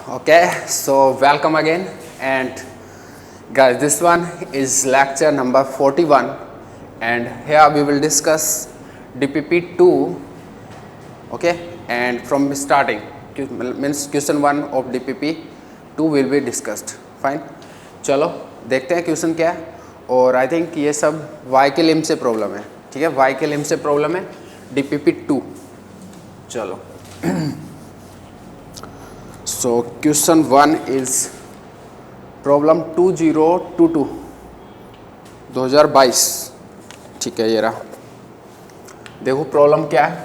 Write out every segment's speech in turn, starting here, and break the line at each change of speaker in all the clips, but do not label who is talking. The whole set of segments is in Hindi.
Okay, so welcome again, and guys, this one is lecture number 41, and here we will discuss DPP 2. Okay, and from starting means question 1 of DPP 2 will be discussed. Fine, चलो देखते हैं क्वेश्चन क्या है। और आई थिंक ये सब वाई के लिम से प्रॉब्लम है। ठीक है, वाई के लिम से प्रॉब्लम है DPP 2। चलो So question 1 is problem 2022 ठीक है, ये रहा। देखो प्रॉब्लम क्या है।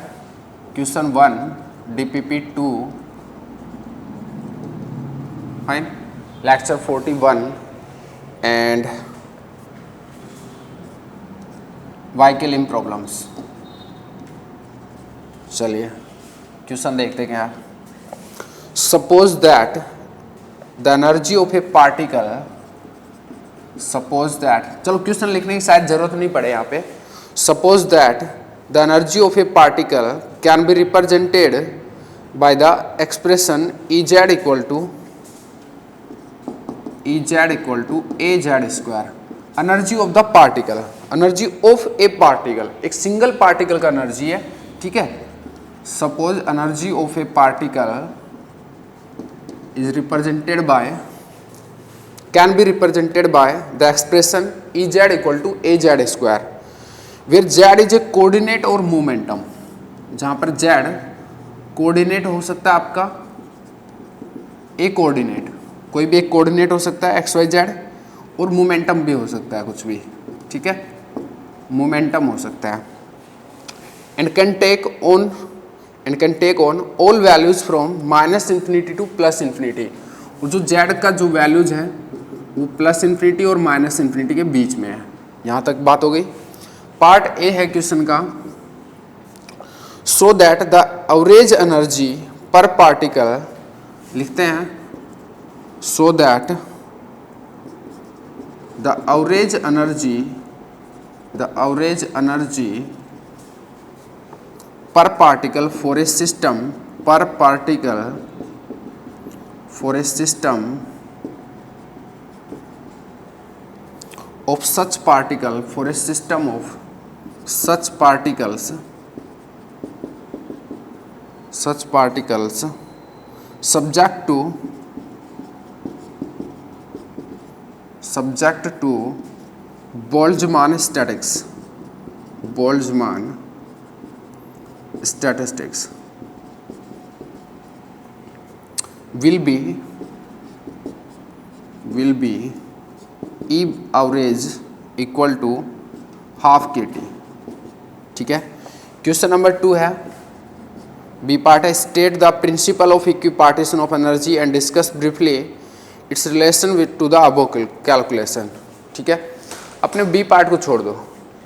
Question 1 DPP 2 fine, lecture 41 and Y के लिम प्रॉब्लम्स। चलिए क्वेश्चन देखते हैं क्या। Suppose that the energy of a particle, suppose that, चलो क्वेश्चन लिखने की शायद जरूरत नहीं पड़े यहाँ पे। Suppose that the energy of a particle can be represented by the expression Ez equal to Az square। Energy of the particle, energy of A particle, एक सिंगल पार्टिकल का एनर्जी है। ठीक है, suppose energy of A particle is represented by, can be represented by the expression Ez equal to Az square, where Z is a coordinate और momentum। जहाँ पर Z कोऑर्डिनेट हो सकता है आपका ए कोऑर्डिनेट, कोई भी एक कोऑर्डिनेट हो सकता है XYZ, और मोमेंटम भी हो सकता है कुछ भी। ठीक है, मोमेंटम हो सकता है। And can take on all values from -∞ to +∞। और जो z का जो वैल्यूज है वो +∞ और -∞ के बीच में है। यहाँ तक बात हो गई। पार्ट ए है क्वेश्चन का, so that the average energy per particle, लिखते हैं so that the average energy per particle for a system of such particle, for a system of such particles subject to Boltzmann statistics will be E average equal to ½ kT। ठीक है, क्वेश्चन नंबर 2 है, बी पार्ट है, state the principle of equipartition of energy and discuss briefly it's relation with two the above calculation. ठीक है, अपने बी पार्ट को छोड़ दो,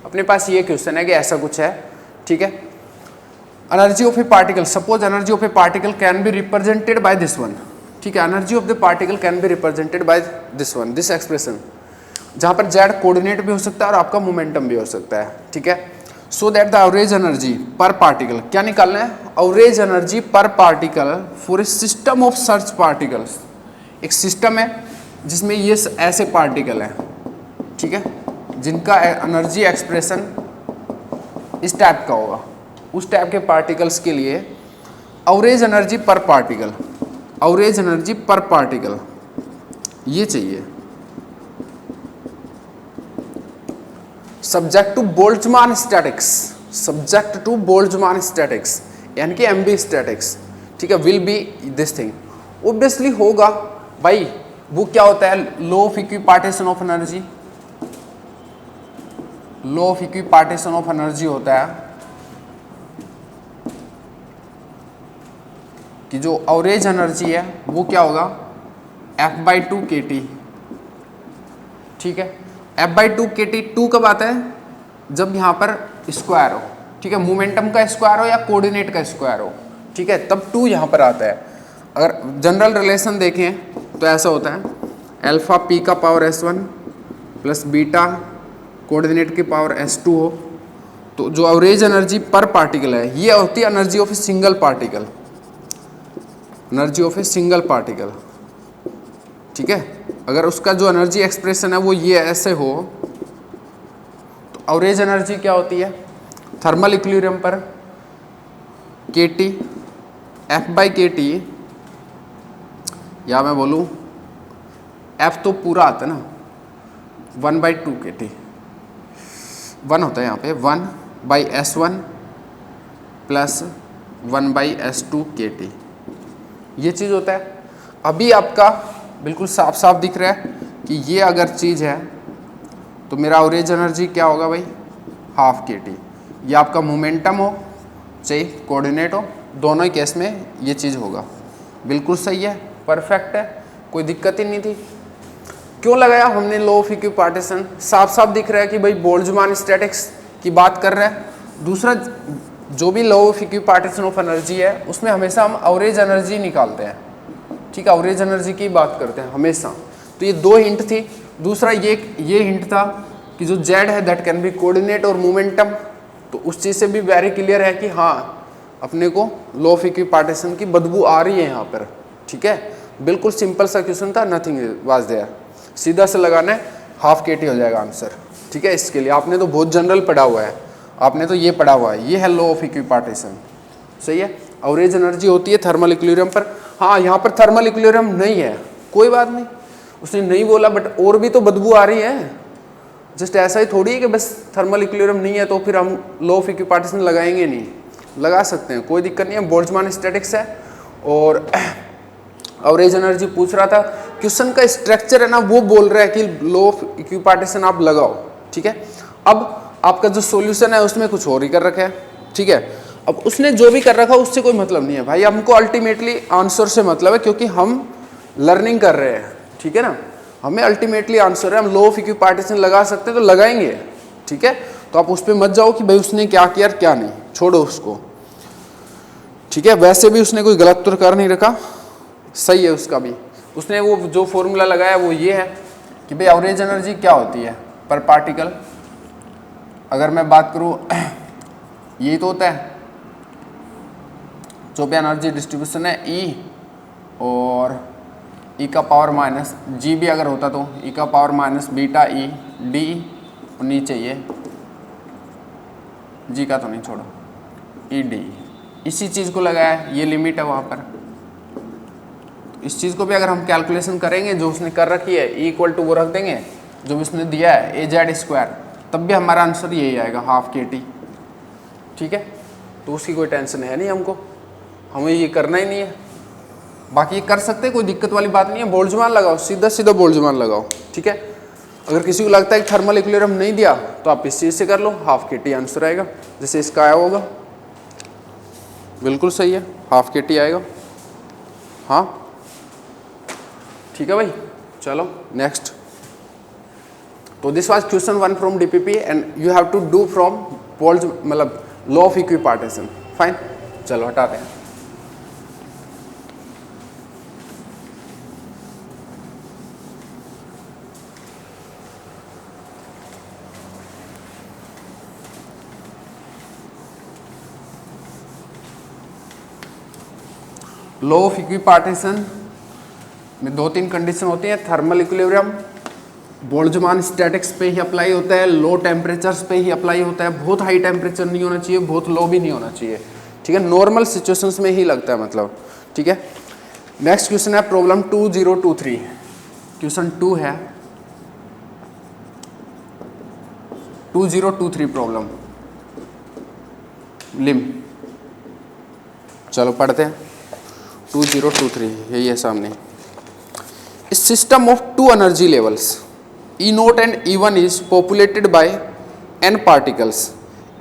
अपने पास ये क्वेश्चन है कि ऐसा कुछ है। ठीक है, energy of A particle, suppose energy of A particle can be represented by this one. ठीक है, energy of the particle can be represented by this one, this expression, जहां पर जेड कोऑर्डिनेट भी हो सकता है और आपका मोमेंटम भी हो सकता है। ठीक है, so that the average energy per particle, क्या निकालना है, average energy per particle for a system of search particles. एक सिस्टम है जिसमें ये ऐसे पार्टिकल हैं, ठीक है, जिनका एनर्जी एक्सप्रेशन इस टाइप का होगा। उस टाइप के पार्टिकल्स के लिए एवरेज एनर्जी पर पार्टिकल ये चाहिए, सब्जेक्ट टू बोल्ट्जमान स्टैटिक्स, यानी कि एमबी स्टैटिक्स। ठीक है, will be this thing, obviously होगा भाई। वो क्या होता है, law of equipartition of energy, law of equipartition of energy होता है कि जो एवरेज एनर्जी है वो क्या होगा, F/2 kT। ठीक है, F/2 kT 2 कब आता है, जब यहाँ पर स्क्वायर हो। ठीक है, मोमेंटम का स्क्वायर हो या कोऑर्डिनेट का स्क्वायर हो। ठीक है, तब 2 यहाँ पर आता है। अगर जनरल रिलेशन देखें तो ऐसा होता है, अल्फा p का power S1 plus beta coordinate की पावर S2 हो, तो जो एवरेज एनर्जी पर पार्टिकल है ये होती है energy of a single particle. Energy of a single particle, ठीक है। अगर उसका जो एनर्जी एक्सप्रेशन है वो ये ऐसे हो तो एवरेज एनर्जी क्या होती है थर्मल इक्विलिब्रियम पर के टी एफ बाई के टी, या मैं बोलूँ एफ तो पूरा आता है ना 1/2 के टी, 1 होता है यहाँ पे 1/S1 प्लस 1/S2 के टी, ये चीज़ होता है। अभी आपका बिल्कुल साफ साफ दिख रहा है कि ये अगर चीज़ है तो मेरा एवरेज एनर्जी क्या होगा भाई हाफ के टी। ये आपका मोमेंटम हो चाहे कोऑर्डिनेट हो, दोनों ही केस में ये चीज़ होगा। बिल्कुल सही है, परफेक्ट है, कोई दिक्कत ही नहीं थी। क्यों लगाया हमने लॉ ऑफ इक्विपार्टीशन, साफ साफ दिख रहा है कि भाई बोल्ट्जमान स्टैटिक्स की बात कर रहा है। दूसरा जो भी law of equipartition of energy है उसमें हमेशा हम एवरेज एनर्जी निकालते हैं, ठीक है, एवरेज एनर्जी की बात करते हैं हमेशा। तो ये 2 हिंट थी। दूसरा ये हिंट था कि जो जेड है दैट कैन बी कोऑर्डिनेट और मोमेंटम, तो उस चीज़ से भी वेरी क्लियर है कि हाँ अपने को लॉ ऑफ इक्विपार्टीशन की बदबू आ रही है यहाँ पर, ठीक है। बिल्कुल सिंपल सा क्वेश्चन था, नथिंग वाज देयर, सीधा से लगाना है, हाफ के टी हो जाएगा आंसर, ठीक है। इसके लिए आपने तो बहुत जनरल पढ़ा हुआ है, आपने तो ये पढ़ा हुआ है, ये है लॉ ऑफ इक्विपार्टीशन, सही है। एवरेज एनर्जी होती है थर्मल इक्विलिब्रियम पर। हाँ यहाँ पर थर्मल इक्विलिब्रियम नहीं है, कोई बात नहीं, उसने नहीं बोला, बट और भी तो बदबू आ रही है। जस्ट ऐसा ही थोड़ी है कि बस थर्मल इक्विलिब्रियम नहीं है तो फिर हम लॉ ऑफ इक्विपार्टीशन लगाएंगे नहीं, लगा सकते हैं, कोई दिक्कत नहीं है। बोल्ट्जमान स्टैटिक्स है और एवरेज एनर्जी पूछ रहा था। क्वेश्चन का स्ट्रक्चर है ना वो बोल रहा है कि लॉ ऑफ इक्विपार्टीशन आप लगाओ, ठीक है। अब आपका जो सॉल्यूशन है उसमें कुछ और ही कर रखा है, ठीक है। अब उसने जो भी कर रखा उससे कोई मतलब नहीं है भाई, हमको अल्टीमेटली आंसर से मतलब है, क्योंकि हम लर्निंग कर रहे हैं, ठीक है ना। हमें अल्टीमेटली आंसर है, हम लॉ ऑफ इक्विपार्टीशन लगा सकते हैं तो लगाएंगे, ठीक है। तो आप उस पर मत जाओ कि भाई उसने क्या किया क्या नहीं, छोड़ो उसको, ठीक है। वैसे भी उसने कोई गलत तो कर नहीं रखा, सही है उसका भी। उसने वो जो फॉर्मूला लगाया वो ये है कि भाई एवरेज एनर्जी क्या होती है पर पार्टिकल। अगर मैं बात करूँ यही तो होता है जो भी एनर्जी डिस्ट्रीब्यूशन है ई, और ई का पावर माइनस जी भी अगर होता तो ई का power minus beta E D, और नीचे ये जी का तो नहीं छोड़ो ई डी, इसी चीज़ को लगाया, ये लिमिट है वहाँ पर। इस चीज़ को भी अगर हम कैलकुलेशन करेंगे जो उसने कर रखी है, ई इक्वल टू वो रख देंगे जो भी उसने दिया है ए जेड स्क्वायर, तब भी हमारा आंसर यही आएगा हाफ के टी, ठीक है। तो उसकी कोई टेंशन है नहीं हमको, हमें ये करना ही नहीं है। बाकी ये कर सकते हैं, कोई दिक्कत वाली बात नहीं है। बोल्ट्जमान लगाओ, सीधा सीधा बोल्ट्जमान लगाओ, ठीक है। अगर किसी को लगता है कि थर्मल इक्विलिब्रियम नहीं दिया तो आप इस चीज़ से कर लो, हाफ के टी आंसर आएगा, जैसे इसका आया होगा। बिल्कुल सही है, हाफ के टी आएगा, हाँ ठीक है भाई। चलो नेक्स्ट। तो this was question 1 from DPP and you have to do from Bolt मतलब लॉ ऑफ इक्विपार्टीशन, फाइन। चलो हटाते हैं। लॉ ऑफ इक्विपार्टीशन में 2-3 कंडीशन होती हैं। थर्मल इक्विलिब्रियम बोल्ट्जमान स्टैटिक्स पे ही अप्लाई होता है, लो टेम्परेचर्स पे ही अप्लाई होता है, बहुत हाई टेम्परेचर नहीं होना चाहिए, बहुत लो भी नहीं होना चाहिए, ठीक है। नॉर्मल सिचुएशंस में ही लगता है मतलब, ठीक है। नेक्स्ट क्वेश्चन है प्रॉब्लम 2023। क्वेश्चन 2 है 2023 प्रॉब्लम लिम। चलो पढ़ते हैं 2023, यही है सामने। System of 2 energy levels E0 and E1 is populated by n particles.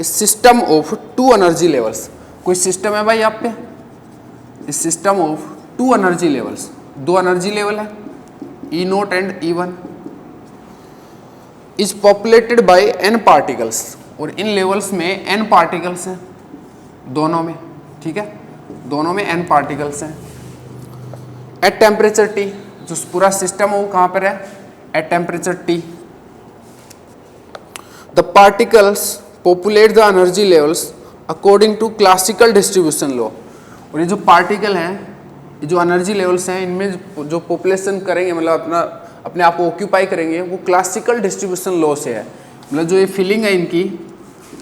System of 2 energy levels, कोई सिस्टम है भाई आप पे, इस system of 2 energy levels, 2 energy level है E0 and E1 is populated by n particles, और इन लेवल्स में n पार्टिकल्स हैं दोनों में, ठीक है, दोनों में n पार्टिकल्स हैं। एट टेम्परेचर T, जो पूरा सिस्टम है वो कहाँ पर है, at temperature T, the particles populate the energy levels according to classical distribution law. और ये जो पार्टिकल हैं ये जो एनर्जी लेवल्स हैं इनमें जो पॉपुलेशन करेंगे मतलब अपने आप को ऑक्यूपाई करेंगे वो क्लासिकल डिस्ट्रीब्यूशन लॉ से है। मतलब जो ये फीलिंग है इनकी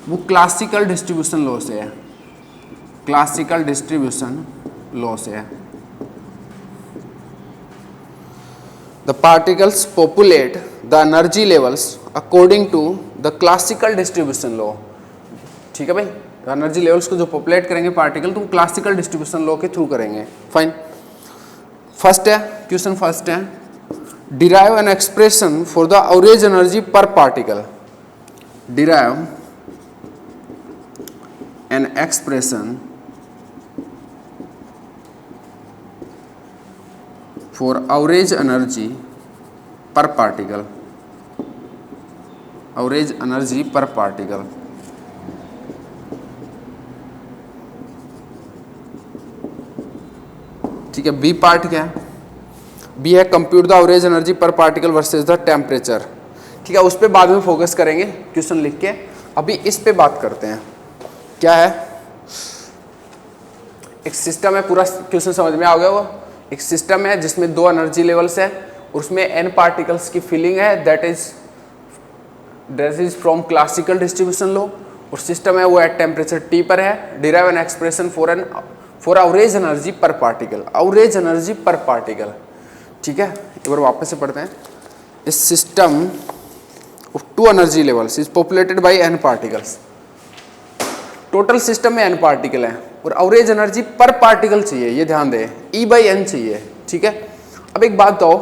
वो क्लासिकल डिस्ट्रीब्यूशन लॉ से है, क्लासिकल डिस्ट्रीब्यूशन लॉ से है। The particles populate the energy levels according to the classical distribution law. ठीक है भाई, एनर्जी लेवल्स को जो पॉपुलेट करेंगे पार्टिकल तो क्लासिकल डिस्ट्रीब्यूशन लॉ के थ्रू करेंगे। फाइन, फर्स्ट है क्वेश्चन, फर्स्ट है derive an expression for the average energy per particle. Derive an expression for average energy per particle, average energy per particle. ठीक है, बी पार्ट क्या है? बी है compute the average energy per particle versus the temperature. ठीक है, उस पर बाद में फोकस करेंगे क्वेश्चन लिख के, अभी इस पे बात करते हैं। क्या है? एक सिस्टम है, पूरा क्वेश्चन समझ में आ गया वो। एक सिस्टम है जिसमें दो एनर्जी लेवल्स है और उसमें n पार्टिकल्स की फिलिंग है, that is from classical distribution law, और सिस्टम है वो एट टेम्परेचर T पर है। Derive an expression for average energy per particle, average energy per particle. ठीक है, एक बार वापस से पढ़ते हैं। इस system of two energy levels is populated by n particles. Total system में n पार्टिकल है और एवरेज एनर्जी पर पार्टिकल चाहिए, ये ध्यान दें, E/n चाहिए। ठीक है, अब एक बात बताओ,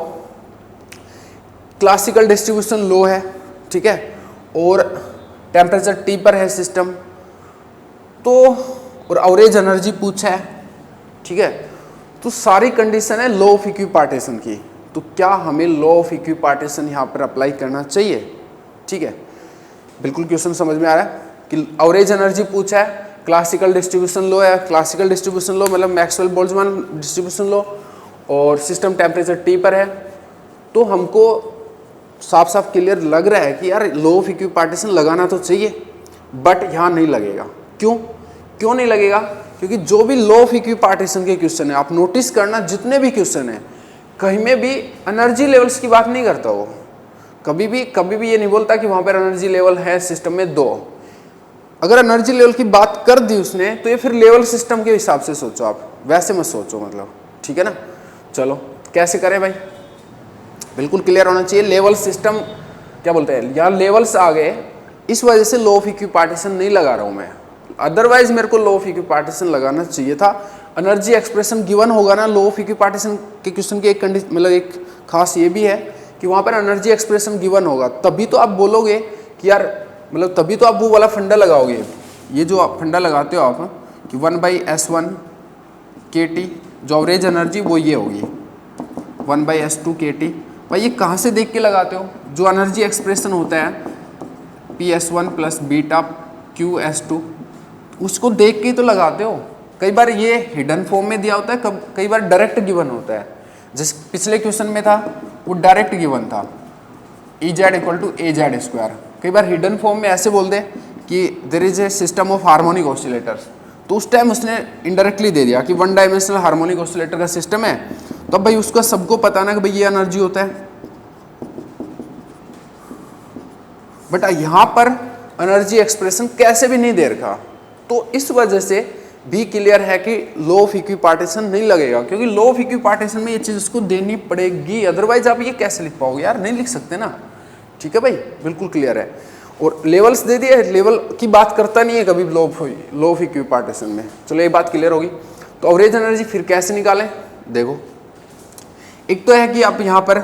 क्लासिकल डिस्ट्रीब्यूशन लो है, ठीक है, और टेम्परेचर T पर है सिस्टम, तो और एवरेज एनर्जी पूछा है, ठीक है, तो सारी कंडीशन है लॉ ऑफ इक्विपार्टीशन की, तो क्या हमें लॉ ऑफ इक्विपार्टीशन यहाँ पर अप्लाई करना चाहिए? ठीक है, बिल्कुल क्वेश्चन समझ में आ रहा है कि एवरेज एनर्जी पूछा है, क्लासिकल डिस्ट्रीब्यूशन लो है, क्लासिकल डिस्ट्रीब्यूशन लो मतलब मैक्सवेल बोल्ट्जमैन डिस्ट्रीब्यूशन लो, और सिस्टम टेम्परेचर T पर है, तो हमको साफ साफ क्लियर लग रहा है कि यार लॉ ऑफ इक्विपार्टीशन लगाना तो चाहिए, बट यहाँ नहीं लगेगा। क्यों नहीं लगेगा? क्योंकि जो भी लॉ ऑफ इक्विपार्टीशन के क्वेश्चन है, आप नोटिस करना जितने भी क्वेश्चन है कहीं में भी एनर्जी लेवल्स की बात नहीं करता वो, कभी भी ये नहीं बोलता कि वहाँ पर एनर्जी लेवल है सिस्टम में दो। अगर एनर्जी लेवल की बात कर दी उसने तो ये फिर लेवल सिस्टम के हिसाब से सोचो, आप वैसे मत सोचो, मतलब ठीक है ना। चलो कैसे करें भाई, बिल्कुल क्लियर होना चाहिए। लेवल सिस्टम क्या बोलते हैं, यहाँ लेवल्स आ गए, इस वजह से लॉ ऑफ इक्विपार्टीशन नहीं लगा रहा हूँ मैं, अदरवाइज मेरे को लॉ ऑफ इक्विपार्टीशन लगाना चाहिए था। एनर्जी एक्सप्रेशन गिवन होगा ना लॉ ऑफ इक्विपार्टीशन के क्वेश्चन की एक कंडीशन, मतलब एक खास ये भी है कि वहाँ पर एनर्जी एक्सप्रेशन गिवन होगा, तभी तो आप बोलोगे कि यार, मतलब तभी तो आप वो वाला फंडा लगाओगे, ये जो आप फंडा लगाते हो आप कि 1/S1 kT, जो एवरेज एनर्जी वो ये होगी 1/S2 kT। भाई ये कहाँ से देख के लगाते हो? जो एनर्जी एक्सप्रेशन होता है PS1 प्लस बीटा QS2, उसको देख के ही तो लगाते हो। कई बार ये हिडन फॉर्म में दिया होता है, कई बार डायरेक्ट गिवन होता है, जिस पिछले क्वेश्चन में था वो डायरेक्ट गिवन था EZ = AZ²। कई बार हिडन फॉर्म में ऐसे बोल दे कि there is a system of harmonic oscillators, तो उस टाइम उसने इनडायरेक्टली दे दिया कि 1 डायमेंशनल हार्मोनिक ऑसिलेटर का सिस्टम है, तो अब भाई उसका सबको पता ना कि भाई ये एनर्जी होता है, बट यहाँ पर एनर्जी एक्सप्रेशन कैसे भी नहीं दे रखा, तो इस वजह से भी क्लियर है कि लॉ ऑफ इक्विपार्टीशन नहीं लगेगा, क्योंकि लॉ ऑफ इक्विपार्टीशन में ये चीज़ उसको देनी पड़ेगी, अदरवाइज आप ये कैसे लिख पाओगे यार, नहीं लिख सकते ना। ठीक है भाई, बिल्कुल क्लियर है। और लेवल्स दे दिए, लेवल की बात करता नहीं है कभी लॉ ऑफ इक्विपार्टीशन में। चलो ये बात क्लियर होगी। तो एवरेज एनर्जी फिर कैसे निकालें? देखो, एक तो है कि आप यहाँ पर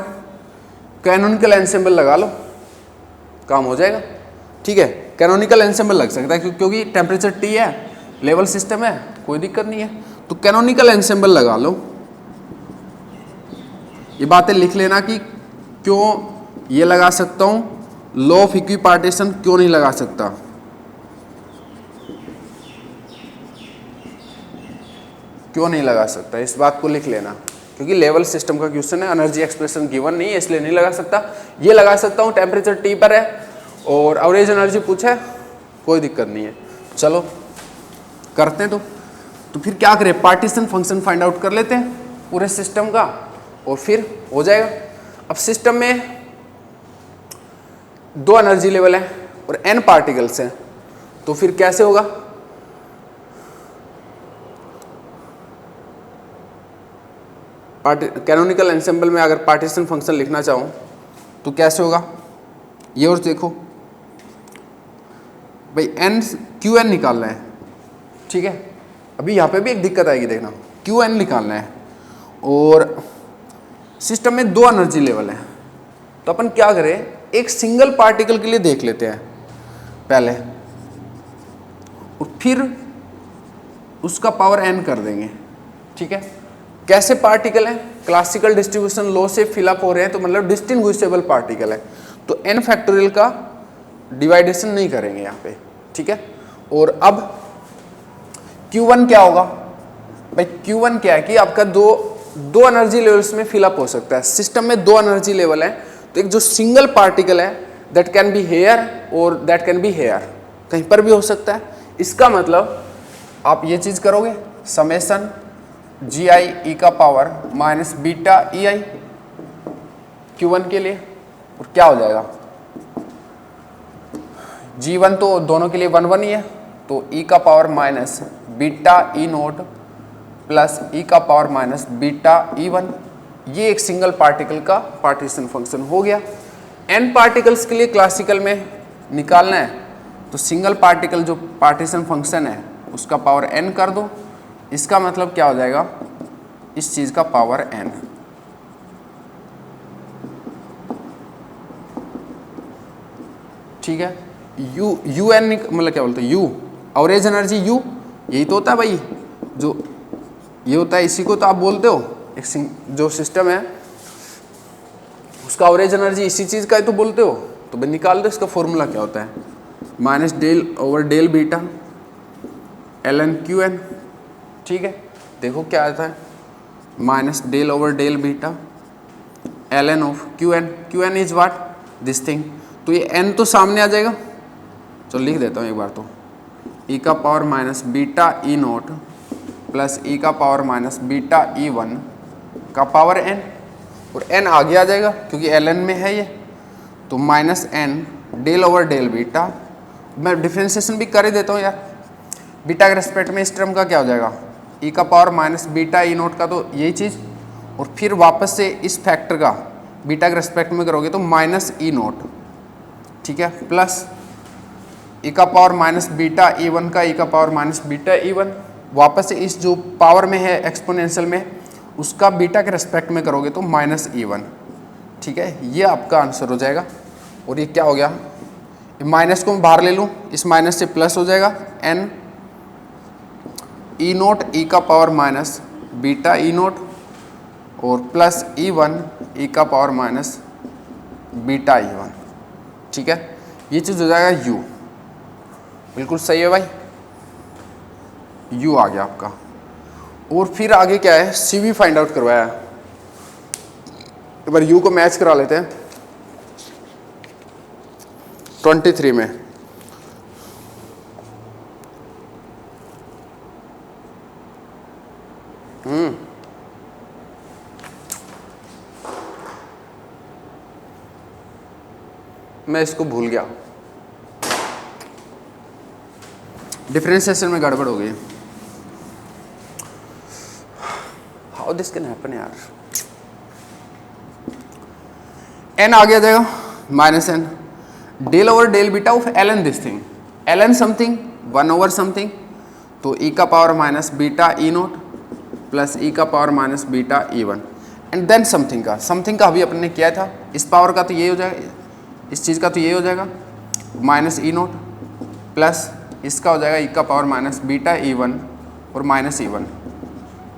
कैनोनिकल एनसेम्बल लगा लो, काम हो जाएगा। ठीक है, कैनोनिकल एनसेम्बल लग सकता है क्योंकि टेम्परेचर T है, लेवल सिस्टम है, कोई दिक्कत नहीं है, तो कैनोनिकल एनसेम्बल लगा लो। ये बातें लिख लेना कि क्यों ये लगा सकता हूँ, लॉ ऑफ इक्विपार्टीशन क्यों नहीं लगा सकता। क्यों नहीं लगा सकता, इस बात को लिख लेना, क्योंकि लेवल सिस्टम का क्वेश्चन है, एनर्जी एक्सप्रेशन गिवन नहीं है, इसलिए नहीं लगा सकता। ये लगा सकता हूँ, टेम्परेचर T पर है और एवरेज एनर्जी पूछा है, कोई दिक्कत नहीं है। चलो करते हैं, तो फिर क्या करें, पार्टीशन फंक्शन फाइंड आउट कर लेते हैं। पूरे सिस्टम का और फिर हो जाएगा। अब सिस्टम में 2 एनर्जी लेवल है और n पार्टिकल्स हैं, तो फिर कैसे होगा? कैनोनिकल एंसेंबल में अगर पार्टीशन फंक्शन लिखना चाहूँ तो कैसे होगा? ये और देखो भाई n QN निकालना है, ठीक है। अभी यहाँ पे भी एक दिक्कत आएगी, देखना QN निकालना है और सिस्टम में 2 एनर्जी लेवल है, तो अपन क्या करें, एक सिंगल पार्टिकल के लिए देख लेते हैं पहले और फिर उसका पावर n कर देंगे, ठीक है। कैसे पार्टिकल है? क्लासिकल डिस्ट्रीब्यूशन लॉ से फिलअप हो रहे हैं, तो मतलब डिस्टिंग्विशेबल पार्टिकल है, तो n फैक्टोरियल का डिवाइडेशन नहीं करेंगे यहाँ पे, ठीक है। और अब Q1 क्या होगा भाई? Q1 क्या है कि आपका दो एनर्जी लेवल्स में फिलअप हो सकता है। सिस्टम में 2 एनर्जी लेवल है, तो एक जो सिंगल पार्टिकल है दैट कैन बी हेयर और दैट कैन बी हेयर, कहीं पर भी हो सकता है। इसका मतलब आप ये चीज करोगे, समेशन GI e का power minus beta EI Q1 के लिए, और क्या हो जाएगा? G1 तो दोनों के लिए 1 1 ही है, तो E का power minus beta E naught plus E का पावर माइनस बीटा E1। ये एक सिंगल पार्टिकल का पार्टीशन फंक्शन हो गया। n पार्टिकल्स के लिए क्लासिकल में निकालना है, तो सिंगल पार्टिकल जो पार्टीशन फंक्शन है उसका पावर n कर दो। इसका मतलब क्या हो जाएगा? इस चीज का पावर n, ठीक है। UN मतलब क्या बोलते हैं? U एवरेज एनर्जी, U यही तो होता है भाई, जो ये होता है इसी को तो आप बोलते हो, एक जो सिस्टम है उसका एवरेज एनर्जी इसी चीज का ही तो बोलते हो। तो भाई निकाल दो, इसका फॉर्मूला क्या होता है? Minus del over del beta ln QN, ठीक है। देखो क्या आता है, minus del over del beta ln of QN। QN is what? This thing. तो ये n तो सामने आ जाएगा, चलो लिख देता हूँ एक बार, तो e का power minus beta E naught plus E का पावर माइनस बीटा E1 का पावर n, और n आगे आ जाएगा क्योंकि ln में है ये, तो minus n del over del beta. मैं डिफ्रेंशिएशन भी कर ही देता हूँ यार, बीटा के रेस्पेक्ट में इस टर्म का क्या हो जाएगा? E का power minus beta E note का, तो यही चीज़, और फिर वापस से इस फैक्टर का बीटा के रेस्पेक्ट में करोगे तो माइनस E नोट, ठीक है, प्लस E का पावर माइनस बीटा E1 का E का पावर माइनस बीटा E1, वापस से इस जो पावर में है एक्सपोनेंशियल में उसका बीटा के रेस्पेक्ट में करोगे तो माइनस E1, ठीक है। ये आपका आंसर हो जाएगा। और ये क्या हो गया? माइनस को मैं बाहर ले लूँ, इस माइनस से प्लस हो जाएगा n E नोट E का power minus beta E note और प्लस E1 E का पावर माइनस बीटा E1, ठीक है। ये चीज़ हो जाएगा U, बिल्कुल सही है भाई, U आ गया आपका। और फिर आगे क्या है? CV फाइंड आउट करवाया है, एक बार U को मैच करा लेते हैं 23 में। मैं इसको भूल गया, डिफरेंशिएशन में गड़बड़ हो गई। हाउ दिस कैन हैपन यार। n आ गया जाएगा minus n del over del beta of ln this thing, ln something 1 over something, तो e का power minus beta E naught plus E का power minus beta E1 and then something का अभी अपने किया था, इस पावर का तो ये हो जाएगा, इस चीज़ का तो ये हो जाएगा माइनस E नोट प्लस इसका हो जाएगा E का पावर माइनस बीटा E1 और माइनस E1,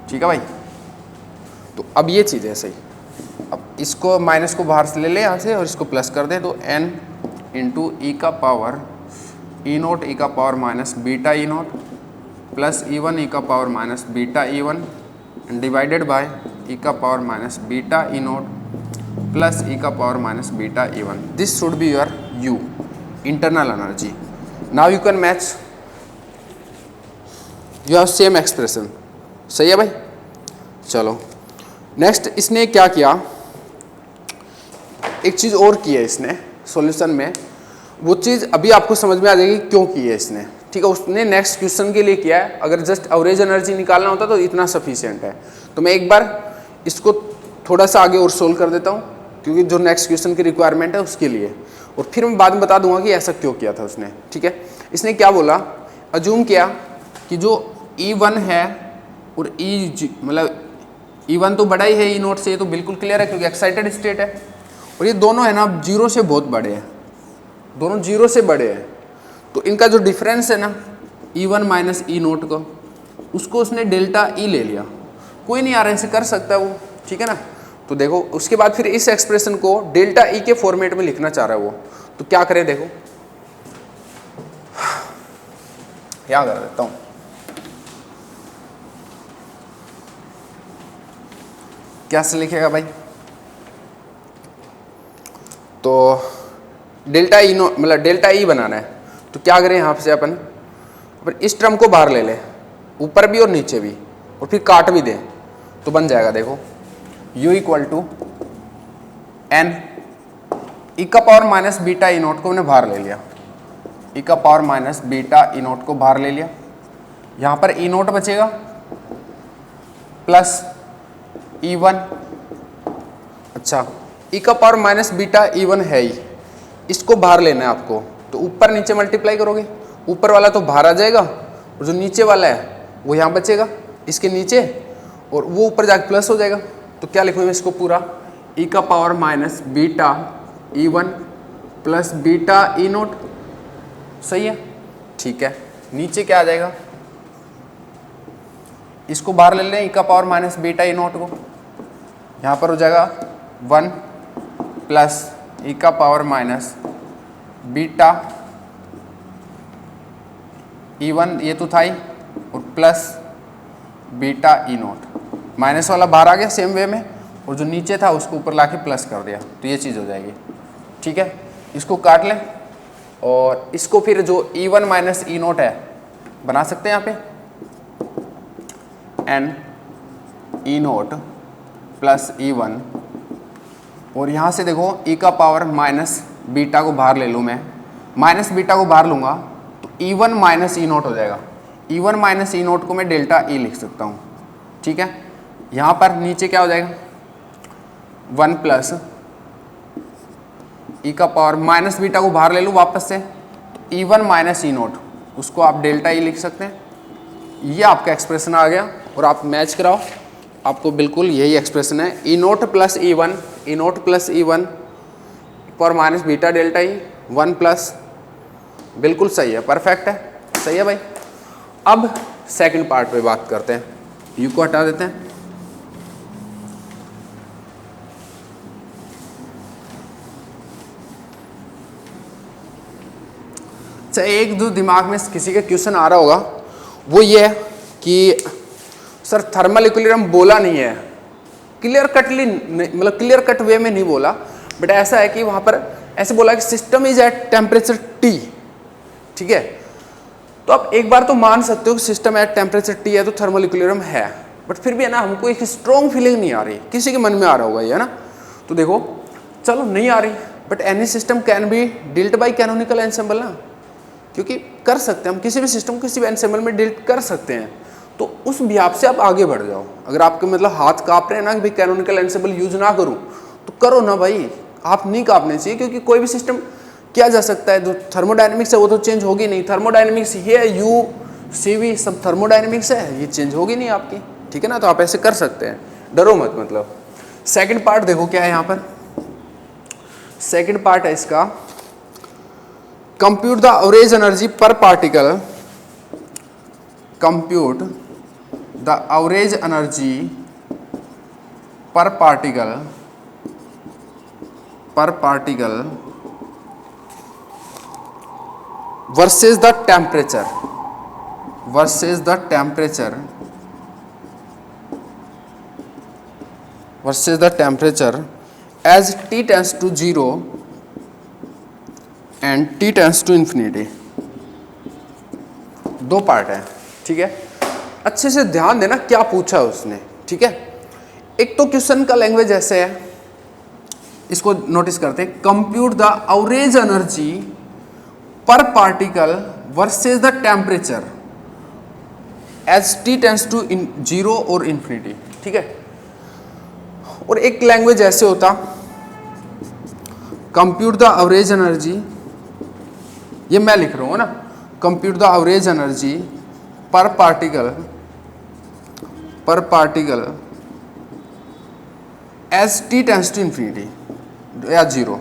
ठीक है भाई। तो अब ये चीज़ है सही, अब इसको माइनस को बाहर से ले ले यहाँ से और इसको प्लस कर दे, तो n इंटू E का पावर E नोट E का power minus beta E naught plus E1 E का power minus beta E1 divided by E का power minus beta E naught plus E का power minus beta E1। This should be your U, internal energy. Now you can match, you have same expression, सही है भाई। चलो नेक्स्ट इसने क्या किया, एक चीज़ और की है इसने सॉल्यूशन में, वो चीज़ अभी आपको समझ में आ जाएगी क्यों की है इसने, ठीक है। उसने नेक्स्ट क्वेश्चन के लिए किया है, अगर जस्ट एवरेज एनर्जी निकालना होता तो इतना सफिशिएंट है। तो मैं एक बार इसको थोड़ा सा आगे और सोल्व कर देता हूँ, क्योंकि जो नेक्स्ट क्वेश्चन की रिक्वायरमेंट है उसके लिए, और फिर मैं बाद में बता दूंगा कि ऐसा क्यों किया था उसने, ठीक है। इसने क्या बोला, अज्यूम किया कि जो E1 है और मतलब E1 तो बड़ा ही है E0 से, ये तो बिल्कुल क्लियर है क्योंकि एक्साइटेड स्टेट है, और ये दोनों है ना जीरो से बहुत बड़े हैं, दोनों जीरो से बड़े हैं। तो इनका जो डिफरेंस है ना E1 माइनस E0 को, उसको उसने डेल्टा E ले लिया। कोई नहीं आ रहा ऐसे कर सकता है वो, ठीक है ना। तो देखो उसके बाद फिर इस एक्सप्रेशन को डेल्टा E के फॉर्मेट में लिखना चाह रहा है वो, तो क्या करें, देखो क्या कर देता हूँ, कैसे लिखेगा भाई, तो डेल्टा E मतलब डेल्टा E बनाना है, तो क्या करें यहाँ से अपन इस टर्म को बाहर ले लें, ऊपर भी और नीचे भी, और फिर काट भी दें, तो बन जाएगा देखो U equal to N E का पावर माइनस बीटा E0 को मैंने बाहर ले लिया, ई का पावर माइनस बीटा E0 को बाहर ले लिया, यहाँ पर E0 बचेगा प्लस E1, अच्छा ई का पावर माइनस बीटा E1 है ही, इसको बाहर लेना है आपको, तो ऊपर नीचे मल्टीप्लाई करोगे, ऊपर वाला तो बाहर आ जाएगा और जो नीचे वाला है वो यहाँ बचेगा इसके नीचे, और वो ऊपर जाके प्लस हो जाएगा। तो क्या लिखूँ मैं इसको पूरा, ई का power minus beta E1 plus beta E0, सही है, ठीक है। नीचे क्या आ जाएगा, इसको बाहर ले लें ई का पावर माइनस बीटा E0 को, यहाँ पर हो जाएगा 1 प्लस ई का पावर माइनस बीटा E1, ये तो था ही, और प्लस बीटा E0, माइनस वाला बाहर आ गया सेम वे में, और जो नीचे था उसको ऊपर लाके प्लस कर दिया, तो ये चीज़ हो जाएगी, ठीक है। इसको काट लें और इसको फिर जो E1 माइनस E0 है बना सकते हैं यहाँ पे, एन E0 प्लस E1, और यहाँ से देखो ई का पावर माइनस बीटा को बाहर ले लूँ मैं, माइनस बीटा को बाहर लूँगा तो E1 माइनस E0 हो जाएगा, E1 माइनस E0 को मैं डेल्टा E लिख सकता हूँ, ठीक है। यहाँ पर नीचे क्या हो जाएगा 1 प्लस ई का पावर माइनस बीटा को बाहर ले लूँ वापस से, E1 माइनस E0 उसको आप डेल्टा E लिख सकते हैं। ये आपका एक्सप्रेशन आ गया, और आप मैच कराओ, आपको बिल्कुल यही एक्सप्रेशन है, E0 plus E1, E0 plus E1 power minus beta delta E 1 plus, बिल्कुल सही है, परफेक्ट है, सही है भाई। अब सेकंड पार्ट पे बात करते हैं, यू को हटा देते हैं। अच्छा, एक जो दिमाग में किसी का क्वेश्चन आ रहा होगा वो ये है कि सर थर्मल इक्विलिब्रियम बोला नहीं है, क्लियर कटली मतलब क्लियर कट वे में नहीं बोला, बट ऐसा है कि वहाँ पर ऐसे बोला कि system is eight temperature T, ठीक है। तो आप एक बार तो मान सकते हो कि सिस्टम एट टेम्परेचर T है तो थर्मल इक्विलिब्रियम है, बट फिर भी है ना हमको एक स्ट्रॉन्ग फीलिंग नहीं आ रही, किसी के मन में आ रहा होगा ये, है ना। तो देखो चलो नहीं आ रही, but any system can be dealt by canonical ensemble ना, क्योंकि कर सकते हैं हम किसी भी सिस्टम को किसी भी एंसेंबल में डिल्ट कर सकते हैं, तो उस बिहाफ से आप आगे बढ़ जाओ। अगर आपके मतलब हाथ काँप रहे हैं ना कि भाई कैनोनिकल एंसेंबल यूज ना करूँ, तो करो ना भाई, आप नहीं काँपने चाहिए, क्योंकि कोई भी सिस्टम किया जा सकता है, जो थर्मोडायनेमिक्स है वो तो चेंज होगी नहीं, थर्मोडायनेमिक्स ये U CV सब थर्मोडायनेमिक्स है, ये चेंज होगी नहीं आपकी, ठीक है ना। तो आप ऐसे कर सकते हैं, डरो मत। मतलब सेकंड पार्ट देखो क्या है यहाँ पर, सेकंड पार्ट है इसका, compute the average energy per particle, compute the average energy per particle versus the temperature as T tends to 0 and T tends to infinity। दो पार्ट है, ठीक है। अच्छे से ध्यान देना क्या पूछा है उसने, ठीक है। एक तो क्वेश्चन का लैंग्वेज ऐसे है, इसको नोटिस करते हैं, compute the average energy per particle versus the temperature as T tends to zero और इन्फिनिटी। ठीक है, और एक लैंग्वेज ऐसे होता, कंप्यूट द एवरेज एनर्जी, ये मैं लिख रहा हूँ ना, compute the average energy per particle as T tends to infinity या zero.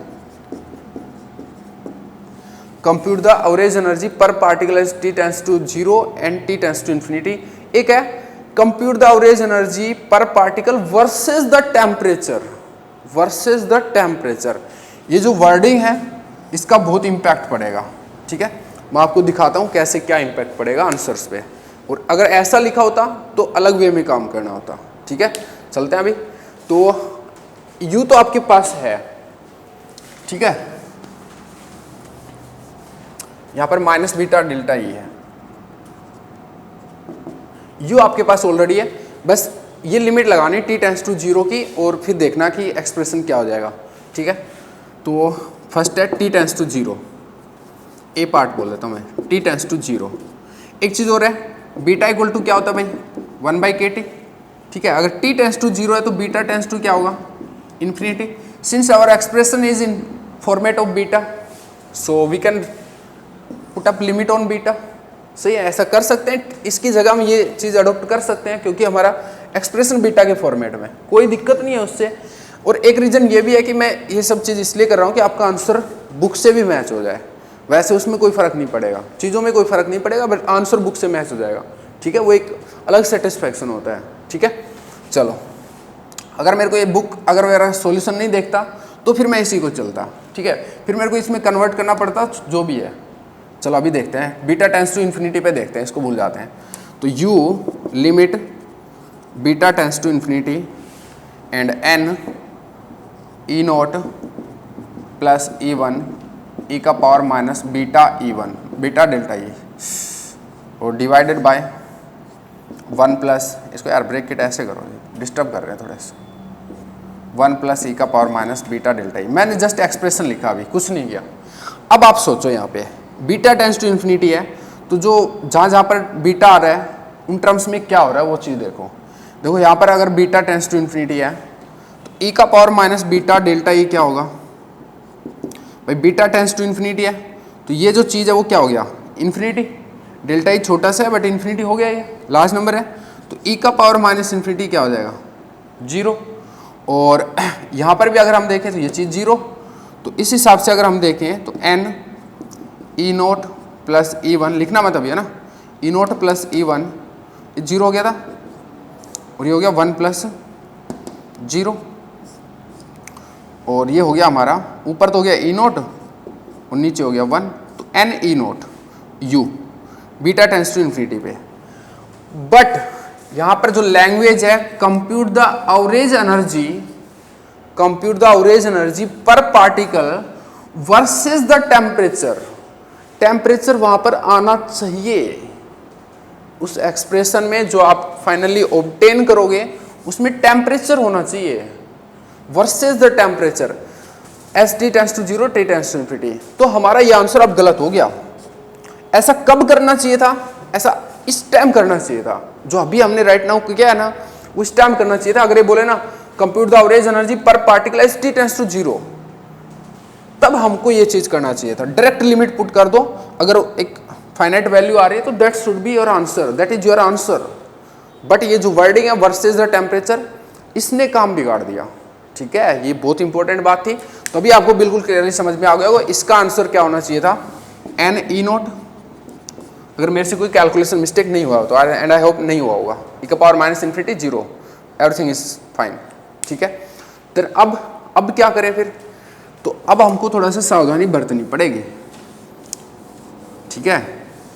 Compute the average energy per particle as T tends to zero and T tends to infinity. एक है compute the average energy per particle versus the temperature. ये जो वर्डिंग है इसका बहुत इंपैक्ट पड़ेगा। ठीक है, मैं आपको दिखाता हूं कैसे क्या इंपैक्ट पड़ेगा आंसर्स पे, और अगर ऐसा लिखा होता तो अलग वे में काम करना होता। ठीक है, चलते हैं अभी। तो यू तो आपके पास है, ठीक है, यहां पर माइनस बीटा डेल्टा ई है, यू आपके पास ऑलरेडी है, बस ये लिमिट लगानी टी टेंड्स टू जीरो की, और फिर देखना कि एक्सप्रेशन क्या हो जाएगा। ठीक है, तो फर्स्ट है T tends to zero, A part बोल देता हूँ मैं, टी टेंड्स टू जीरो। एक चीज़ और है, बीटा इक्वल टू क्या होता है भाई, 1/kT। ठीक है, अगर टी टेंड्स टू जीरो है तो बीटा टेंड्स टू क्या होगा, infinity. Since our expression is in format of beta, so we can put up limit on beta. सही है, ऐसा कर सकते हैं, इसकी जगह हम ये चीज़ अडोप्ट कर सकते हैं, क्योंकि हमारा एक्सप्रेशन बीटा के फॉर्मेट में, कोई दिक्कत नहीं है उससे। और एक रीज़न ये भी है कि मैं ये सब चीज़ इसलिए कर रहा हूँ कि आपका आंसर बुक से भी मैच हो जाए। वैसे उसमें कोई फ़र्क नहीं पड़ेगा, चीज़ों में कोई फ़र्क नहीं पड़ेगा, बट आंसर बुक से मैच हो जाएगा। ठीक है, वो एक अलग सेटिस्फैक्शन होता है। ठीक है, चलो, अगर मेरे को ये बुक, अगर मेरा सॉल्यूशन नहीं देखता तो फिर मैं इसी को चलता। ठीक है, फिर मेरे को इसमें कन्वर्ट करना पड़ता, जो भी है। चलो अभी देखते हैं, बीटा टेंड्स टू इन्फिनिटी पे देखते हैं, इसको भूल जाते हैं। तो U limit beta tends to infinity and N E naught plus E one E का power minus beta E one, beta delta E, और डिवाइडेड बाय 1 प्लस, इसको यार ब्रैकेट ऐसे करो, डिस्टर्ब कर रहे हैं थोड़े से, 1 प्लस ई का पावर माइनस बीटा डेल्टा ई। मैंने जस्ट एक्सप्रेशन लिखा, अभी कुछ नहीं किया। अब आप सोचो, यहाँ पे बीटा टेंड्स टू इन्फिनिटी है, तो जो जहाँ पर बीटा आ रहा है उन टर्म्स में क्या हो रहा है वो चीज़ देखो। देखो यहाँ पर अगर बीटा टेंड्स टू इन्फिनिटी है तो ई का पावर माइनस बीटा डेल्टा ई क्या होगा भाई, बीटा टेंड्स टू इन्फिनिटी है तो ये जो चीज़ है वो क्या हो गया, इन्फिनिटी। डेल्टा ई छोटा सा है बट इन्फिनिटी हो गया, ये लास्ट नंबर है, तो ई का पावर माइनस इन्फिनिटी क्या हो जाएगा, जीरो। और यहाँ पर भी अगर हम देखें तो ये चीज़ जीरो। तो इस हिसाब से अगर हम देखें तो N E naught plus E one, लिखना मतलब ये ना, E naught plus E one, zero हो गया था, और ये हो गया 1 प्लस जीरो, और ये हो गया हमारा, ऊपर तो हो गया ई नोट और नीचे हो गया 1, तो N E naught U beta tends to infinity पे। बट यहाँ पर जो लैंग्वेज है, compute the average energy, compute the average energy per particle versus the temperature. Temperature वहाँ पर आना चाहिए उस एक्सप्रेशन में, जो आप फाइनली ऑब्टेन करोगे उसमें टेम्परेचर होना चाहिए, versus the temperature as T tends to zero T tends to infinity. तो हमारा ये आंसर अब गलत हो गया। ऐसा कब करना चाहिए था, ऐसा इस टाइम करना चाहिए था, जो अभी हमने राइट नाउ किया है ना, उस टाइम करना चाहिए था। अगर ये बोले ना compute the average energy per particle as T tends to zero, तब हमको ये चीज करना चाहिए था। डायरेक्ट लिमिट पुट कर दो, अगर एक फाइनाइट वैल्यू आ रही है तो that should be your answer, that is your answer. But ये जो वर्डिंग है वर्सेस द टेम्परेचर, इसने काम बिगाड़ दिया। ठीक है, ये बहुत इंपॉर्टेंट बात थी। तो अभी आपको बिल्कुल क्लियरली समझ में आ गया होगा इसका आंसर क्या होना चाहिए था, एन ई नोट। अगर मेरे से कोई कैलकुलेशन मिस्टेक नहीं हुआ हो तो, एंड आई होप नहीं हुआ होगा, ई का power minus infinity zero, everything is fine. ठीक है, तो अब क्या करें फिर, तो अब हमको थोड़ा सा सावधानी बरतनी पड़ेगी। ठीक है,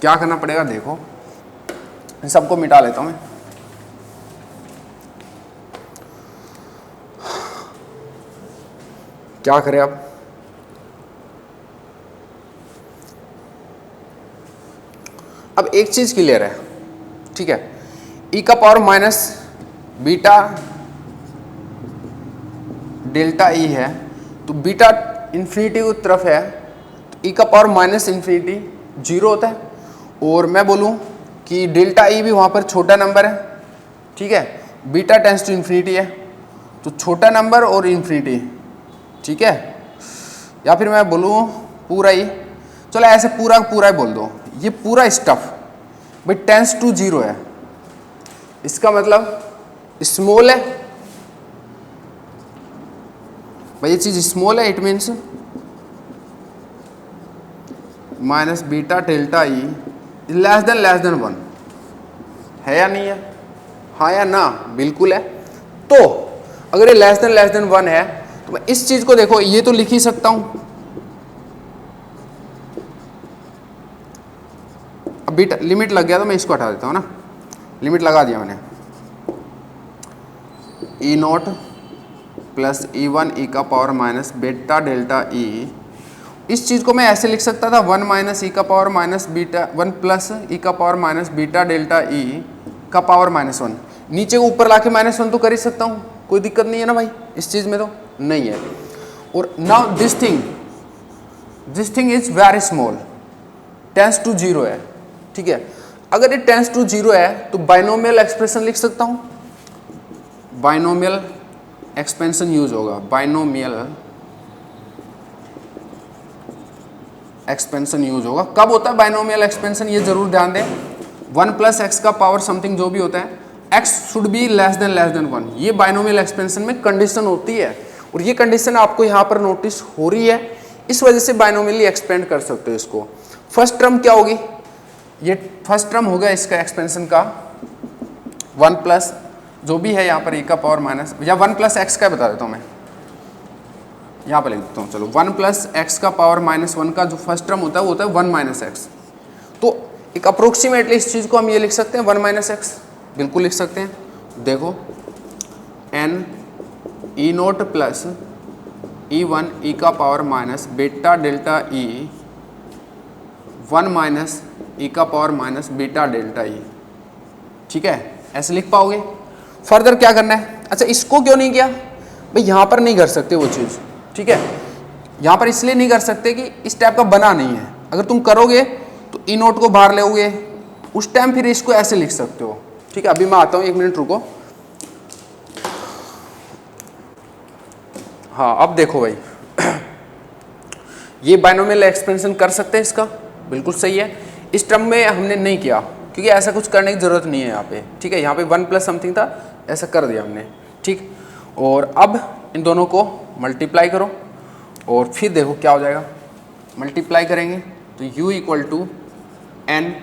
क्या करना पड़ेगा, देखो सबको मिटा लेता हूं मैं। क्या करें अब एक चीज क्लियर है। ठीक है, ई का पावर माइनस बीटा डेल्टा ई है, तो बीटा इन्फिनिटी की तरफ है तो ई का पावर माइनस इन्फिनिटी 0 होता है। और मैं बोलूँ कि डेल्टा ई भी वहाँ पर छोटा नंबर है, ठीक है, बीटा टेंस टू इन्फिनिटी है, तो छोटा नंबर और इन्फिनिटी, ठीक है। या फिर मैं बोलूँ पूरा ही, चलो ऐसे पूरा पूरा ही बोल दो, ये पूरा स्टफ भाई टेंस टू 0 है, इसका मतलब स्मॉल है भाई, ये चीज स्मॉल है, it means minus beta delta E less than 1 है या नहीं है, हाँ या ना, बिल्कुल है। तो अगर ये लेस देन 1 है तो मैं इस चीज को देखो, ये तो लिख ही सकता हूं, अब बीटा लिमिट लग गया तो मैं इसको हटा देता हूं ना, लिमिट लगा दिया मैंने, ई naught plus E one E का पावर माइनस बीटा डेल्टा ई, इस चीज़ को मैं ऐसे लिख सकता था 1 माइनस ई का पावर माइनस बीटा 1 प्लस ई का power minus beta delta E का पावर -1, नीचे को ऊपर लाके -1 तो कर ही सकता हूँ, कोई दिक्कत नहीं है ना भाई, इस चीज़ में तो नहीं है। और now this thing is very small, tends to 0 है, ठीक है। अगर ये टेंस टू 0 है तो बाइनोमियल एक्सप्रेशन लिख सकता हूँ, बाइनोमियल एक्सपेंशन यूज होगा, बाइनोमियल एक्सपेंशन यूज होगा। कब होता है बाइनोमियल एक्सपेंशन, ये जरूर ध्यान दें, 1 प्लस एक्स का पावर समथिंग जो भी होता है, x should be less than 1, ये बाइनोमियल एक्सपेंशन में कंडीशन होती है, और ये कंडीशन आपको यहाँ पर नोटिस हो रही है, इस वजह से बाइनोमियली एक्सपेंड कर सकते हो इसको। फर्स्ट टर्म क्या होगी, ये फर्स्ट टर्म होगा इसका एक्सपेंशन का 1 प्लस जो भी है यहाँ पर e का पावर माइनस, या 1 प्लस एक्स का बता देता हूँ मैं, यहाँ पर लिख देता हूँ, चलो 1 प्लस एक्स का पावर -1 का जो फर्स्ट टर्म होता है वो होता है 1 माइनस एक्स। तो एक अप्रोक्सीमेटली इस चीज़ को हम ये लिख सकते हैं 1 माइनस एक्स, बिल्कुल लिख सकते हैं। देखो N E naught plus E one E का power minus beta delta E 1 minus E का power minus beta delta E, ठीक है, ऐसे लिख पाओगे। फर्दर क्या करना है, अच्छा इसको क्यों नहीं किया भाई, यहाँ पर नहीं कर सकते वो चीज़, ठीक है, यहाँ पर इसलिए नहीं कर सकते कि इस टाइप का बना नहीं है, अगर तुम करोगे तो ई नोट को बाहर लोगे, उस टाइम फिर इसको ऐसे लिख सकते हो, ठीक है। अभी मैं आता हूँ, 1 मिनट रुको। हाँ अब देखो भाई, ये बाइनोमियल एक्सपेंशन कर सकते हैं इसका, बिल्कुल सही है। इस टर्म में हमने नहीं किया क्योंकि ऐसा कुछ करने की जरूरत नहीं है यहाँ पे, ठीक है, यहाँ पे 1 प्लस समथिंग था, ऐसा कर दिया हमने, ठीक। और अब इन दोनों को मल्टीप्लाई करो और फिर देखो क्या हो जाएगा, मल्टीप्लाई करेंगे तो u equal to N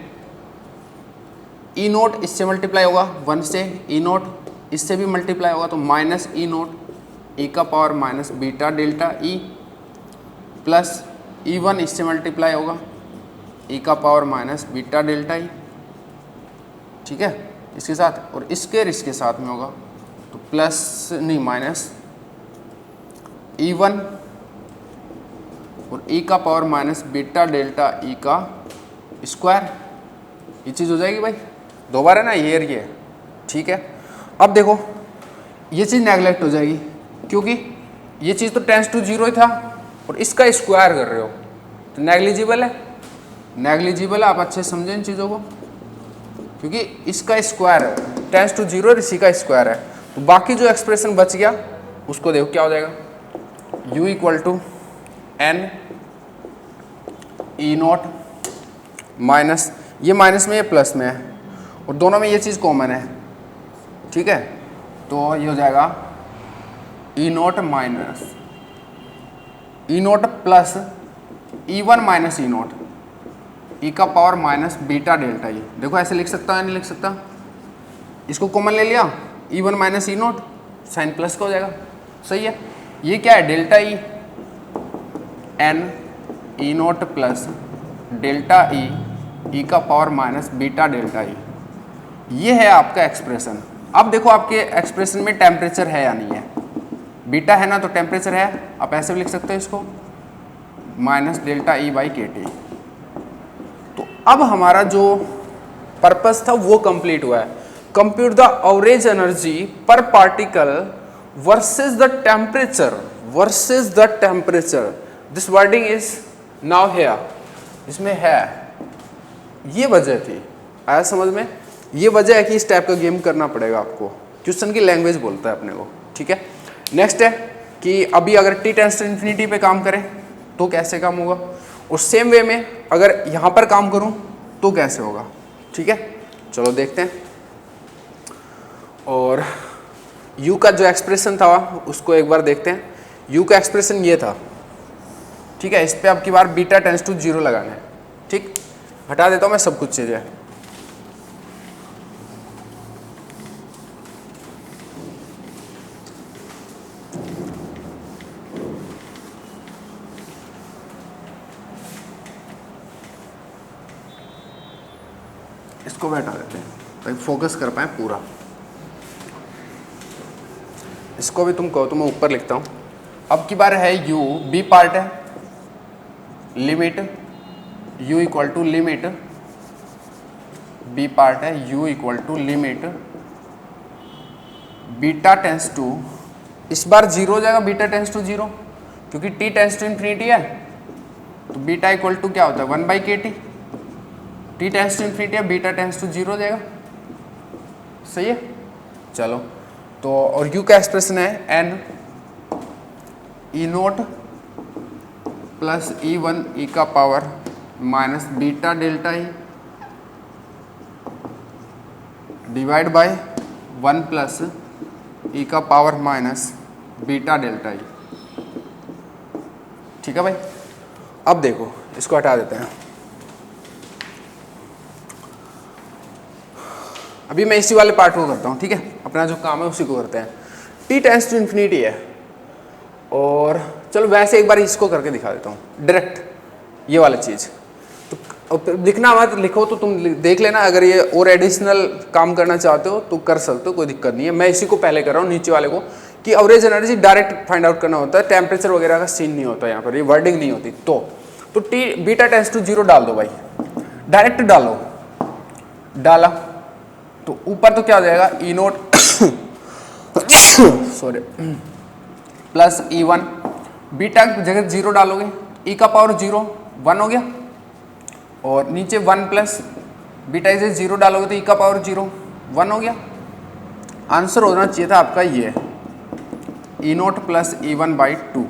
E naught, इससे मल्टीप्लाई होगा 1 से, ई नोट इससे भी मल्टीप्लाई होगा तो माइनस ई नोट ई का power minus beta delta E plus E one इससे मल्टीप्लाई होगा ई का power minus beta delta E, ठीक है, इसके साथ, और इसके साथ में होगा तो प्लस नहीं माइनस ई वन और ई का power minus beta delta E का स्क्वायर, ये चीज़ हो जाएगी भाई, दो बार है ना ये, ठीक है। अब देखो ये चीज़ नेगलेक्ट हो जाएगी क्योंकि ये चीज़ तो टेंस टू 0 ही था और इसका स्क्वायर कर रहे हो तो नेग्लिजिबल है, नेग्लिजिबल है, आप अच्छे से समझें इन चीज़ों को, क्योंकि इसका स्क्वायर है, टेंस टू 0 और इसी का स्क्वायर है, तो बाकी जो एक्सप्रेशन बच गया उसको देखो क्या हो जाएगा, u equal to N E naught minus, ये माइनस में ये प्लस में है और दोनों में ये चीज़ कॉमन है, ठीक है, तो ये हो जाएगा E naught minus E naught plus E one minus E naught E का power minus beta delta E. देखो ऐसे लिख सकता है नहीं लिख सकता, इसको कॉमन ले लिया, E one minus E naught sign plus का हो जाएगा, सही है। ये क्या है, delta E N E naught plus delta E का power minus beta delta E, ये है आपका एक्सप्रेशन। अब देखो आपके एक्सप्रेशन में टेम्परेचर है या नहीं है, बीटा है ना तो टेम्परेचर है, आप ऐसे भी लिख सकते हो इसको माइनस डेल्टा ई बाई के टी। तो अब हमारा जो पर्पस था वो कंप्लीट हुआ है, compute the average energy per particle versus the temperature, this wording is now here, इसमें है, ये वजह थी, आया समझ में? ये वजह है कि इस टाइप का गेम करना पड़ेगा आपको, क्वेश्चन की लैंग्वेज बोलता है अपने को, ठीक है। नेक्स्ट है कि अभी अगर t टेंड्स टू इन्फिनिटी पे काम करें तो कैसे काम होगा, और सेम वे में अगर यहाँ पर काम करूँ तो कैसे होगा, ठीक है। चलो देखते हैं। और u का जो एक्सप्रेशन था उसको एक बार देखते हैं। u का एक्सप्रेशन ये था, ठीक है। इस पे अब की बार बीटा टेंड्स टू 0 लगाना है, ठीक। हटा देता हूँ मैं सब कुछ चीज़ें। इसको भी हटा देते हैं ताकि फोकस कर पाए पूरा। इसको भी तुम कहो तो मैं ऊपर लिखता हूँ। अब की बार है u, b पार्ट है, limit u equal to limit, b part है u equal to limit beta tends to, इस बार 0 हो जाएगा, बीटा टेंस टू 0, क्योंकि t टेंस टू इन्फिनिटी है तो बीटा इक्वल टू क्या होता है 1/kt, t tends to infinity है, बीटा टेंस टू 0 हो जाएगा, सही है। चलो तो और u का एक्सप्रेशन है n E naught plus E1 e का power minus beta delta E divide by 1 plus e का power minus beta delta E, ठीक है भाई। अब देखो इसको हटा देते हैं। अभी मैं इसी वाले पार्ट को करता हूँ, ठीक है। अपना जो काम है उसी को करते हैं। t टेंड्स टू इन्फिनिटी है, और चलो वैसे एक बार इसको करके दिखा देता हूँ डायरेक्ट, ये वाला चीज़। तो लिखना मत लिखो तो तुम देख लेना, अगर ये और एडिशनल काम करना चाहते हो तो कर सकते हो, कोई दिक्कत नहीं है। मैं इसी को पहले कर रहा हूँ, नीचे वाले को, कि average energy direct find out करना होता है, टेम्परेचर वगैरह का सीन नहीं होता यहाँ पर, ये वर्डिंग नहीं होती। तो t बीटा टेंड्स टू 0 डाल दो भाई, डायरेक्ट डालो, डाला तो ऊपर तो क्या हो जाएगा E naught sorry plus E1, beta की जगह 0 डालोगे, e का पावर 0 1 हो गया, और नीचे 1 प्लस बीटा की जगह 0 डालोगे तो e का पावर 0 1 हो गया। आंसर होना चाहिए था आपका ये ई नोट प्लस E1/2,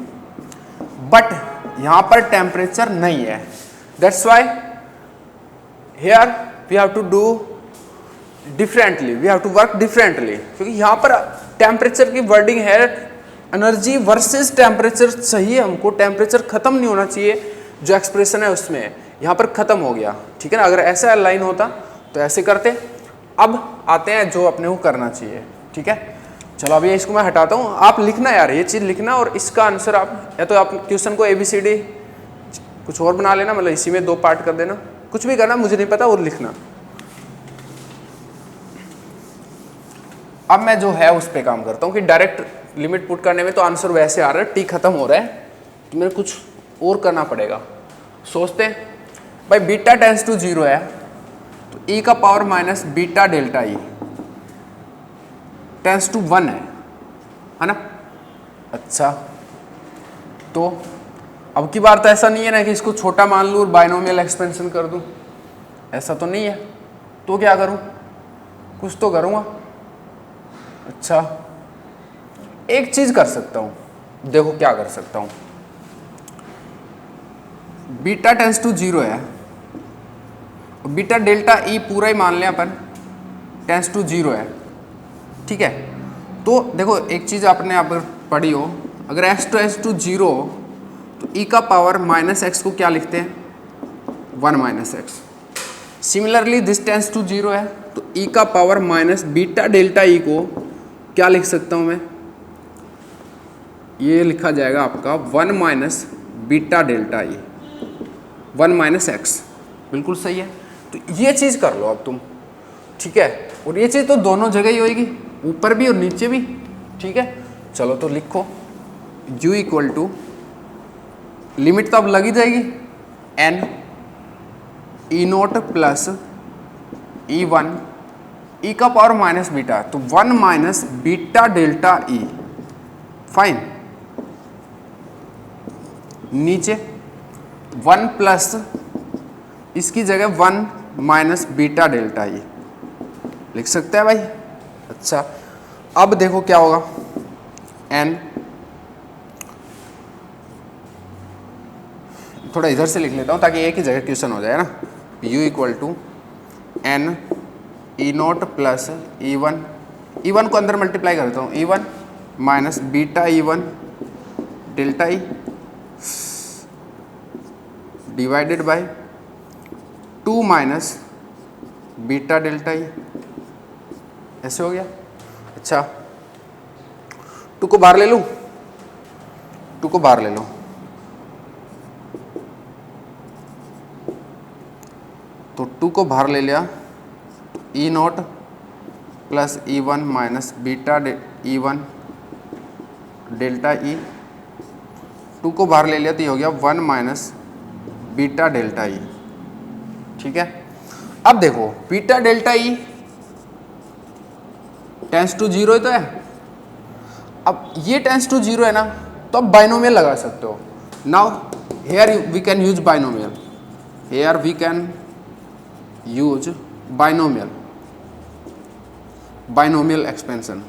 बट यहाँ पर टेम्परेचर नहीं है, that's why here we have to do differently, we have to work differently, क्योंकि यहाँ पर टेम्परेचर की वर्डिंग है एनर्जी वर्सेस टेम्परेचर चाहिए हमको, टेम्परेचर खत्म नहीं होना चाहिए, जो एक्सप्रेशन है उसमें यहाँ पर खत्म हो गया, ठीक है ना। अगर ऐसा लाइन होता तो ऐसे करते। अब आते हैं जो अपने को करना चाहिए, ठीक है। चलो अभी इसको मैं हटाता हूँ, आप लिखना यार, ये चीज़ लिखना, और इसका आंसर आप या तो आप क्वेश्चन को ABCD कुछ और बना लेना, मतलब इसी में 2 पार्ट कर देना, कुछ भी करना मुझे नहीं पता, और लिखना। अब मैं जो है उस पर काम करता हूँ कि डायरेक्ट लिमिट पुट करने में तो आंसर वैसे आ रहा है, t खत्म हो रहा है, तो मेरे कुछ और करना पड़ेगा। सोचते हैं भाई, बीटा टेंड्स टू 0 है तो e का power minus beta delta E tends to 1 है ना। अच्छा, तो अब की बार तो ऐसा नहीं है ना कि इसको छोटा मान लूँ और बाइनोमियल एक्सपेंशन कर दूँ, ऐसा तो नहीं है। तो क्या करूँ, कुछ तो करूँगा। अच्छा, एक चीज कर सकता हूं, देखो क्या कर सकता हूं। बीटा टेंड्स टू 0 है, बीटा डेल्टा ई पूरा ही मान लें अपन, टेंड्स टू 0 है, ठीक है। तो देखो एक चीज आपने अगर पढ़ी हो, अगर x टेंड्स टू 0 तो e का पावर माइनस एक्स को क्या लिखते हैं 1 minus X. Similarly this tends to 0 है तो e का power minus beta delta E को क्या लिख सकता हूं मैं, ये लिखा जाएगा आपका 1 minus beta delta E 1 minus x, बिल्कुल सही है। तो ये चीज़ कर लो अब तुम, ठीक है। और ये चीज़ तो दोनों जगह ही होएगी, ऊपर भी और नीचे भी, ठीक है। चलो तो लिखो u इक्वल टू, लिमिट तो अब लगी जाएगी, n E naught plus E1 e का पावर माइनस बीटा, तो 1 माइनस बीटा डेल्टा ई फाइन। नीचे 1 प्लस इसकी जगह 1 माइनस बीटा डेल्टा ई लिख सकते हैं भाई। अच्छा, अब देखो क्या होगा, एन थोड़ा इधर से लिख लेता हूँ ताकि एक ही जगह क्वेश्चन हो जाए ना। u equal to N E naught plus E one को अंदर मल्टीप्लाई करता हूँ, E1 minus beta E1 delta E divided by 2 minus beta delta E, ऐसे हो गया। अच्छा, 2 को बाहर ले लूँ, 2 को बाहर ले लो, तो 2 को बाहर ले लिया, E naught plus E1 minus beta E1 delta E, 2 को बाहर ले लिया तो ये हो गया 1 माइनस बीटा डेल्टा ई। ठीक है, अब देखो beta delta E tends to 0 ही तो है। अब ये टेंस टू 0 है ना, तो अब बाइनोमियल लगा सकते हो। Now here we can use binomial, here we can use binomial expansion.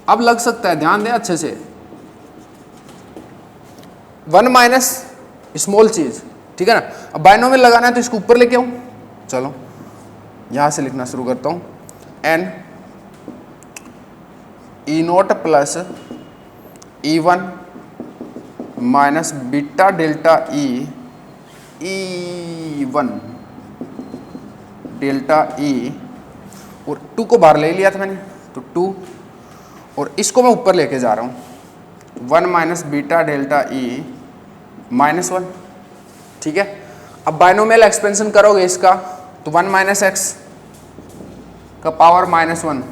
अब लग सकता है, ध्यान दें अच्छे से, 1 माइनस स्मॉल चीज, ठीक है ना। अब बाइनोमियल लगाना है तो इसको ऊपर लेके आऊं, चलो यहां से लिखना शुरू करता हूं, N E naught plus E1 minus beta delta E1 delta E, और 2 को बाहर ले लिया था मैंने, तो 2, और इसको मैं ऊपर लेके जा रहा हूँ, 1 minus beta delta E minus 1। ठीक है, अब बाइनोमियल एक्सपेंशन करोगे इसका तो 1 माइनस एक्स का पावर माइनस 1,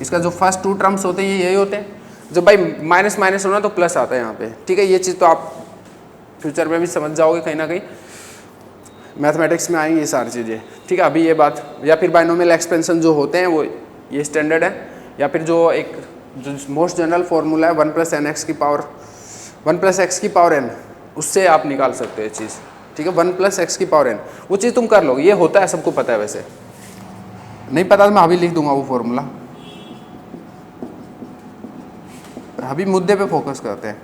इसका जो फर्स्ट 2 टर्म्स होते हैं ये यही होते हैं। जब भाई माइनस माइनस होना तो प्लस आता है यहाँ पे। ठीक है, ये चीज़ तो आप फ्यूचर में भी समझ जाओगे कहीं ना कहीं, मैथमेटिक्स में आएंगी ये सारी चीज़ें। ठीक है, अभी ये बात, या फिर बाइनोमियल एक्सपेंशन जो होते हैं वो ये स्टैंडर्ड है, या फिर जो एक जो मोस्ट जनरल फॉर्मूला है 1 प्लस एक्स की पावर n, उससे आप निकाल सकते हैं चीज़। ठीक है, 1 प्लस एक्स की पावर n, वो चीज़ तुम कर लोगे, ये होता है, सबको पता है। वैसे नहीं पता तो मैं अभी लिख दूंगा वो फॉर्मूला। अभी मुद्दे पे फोकस करते हैं।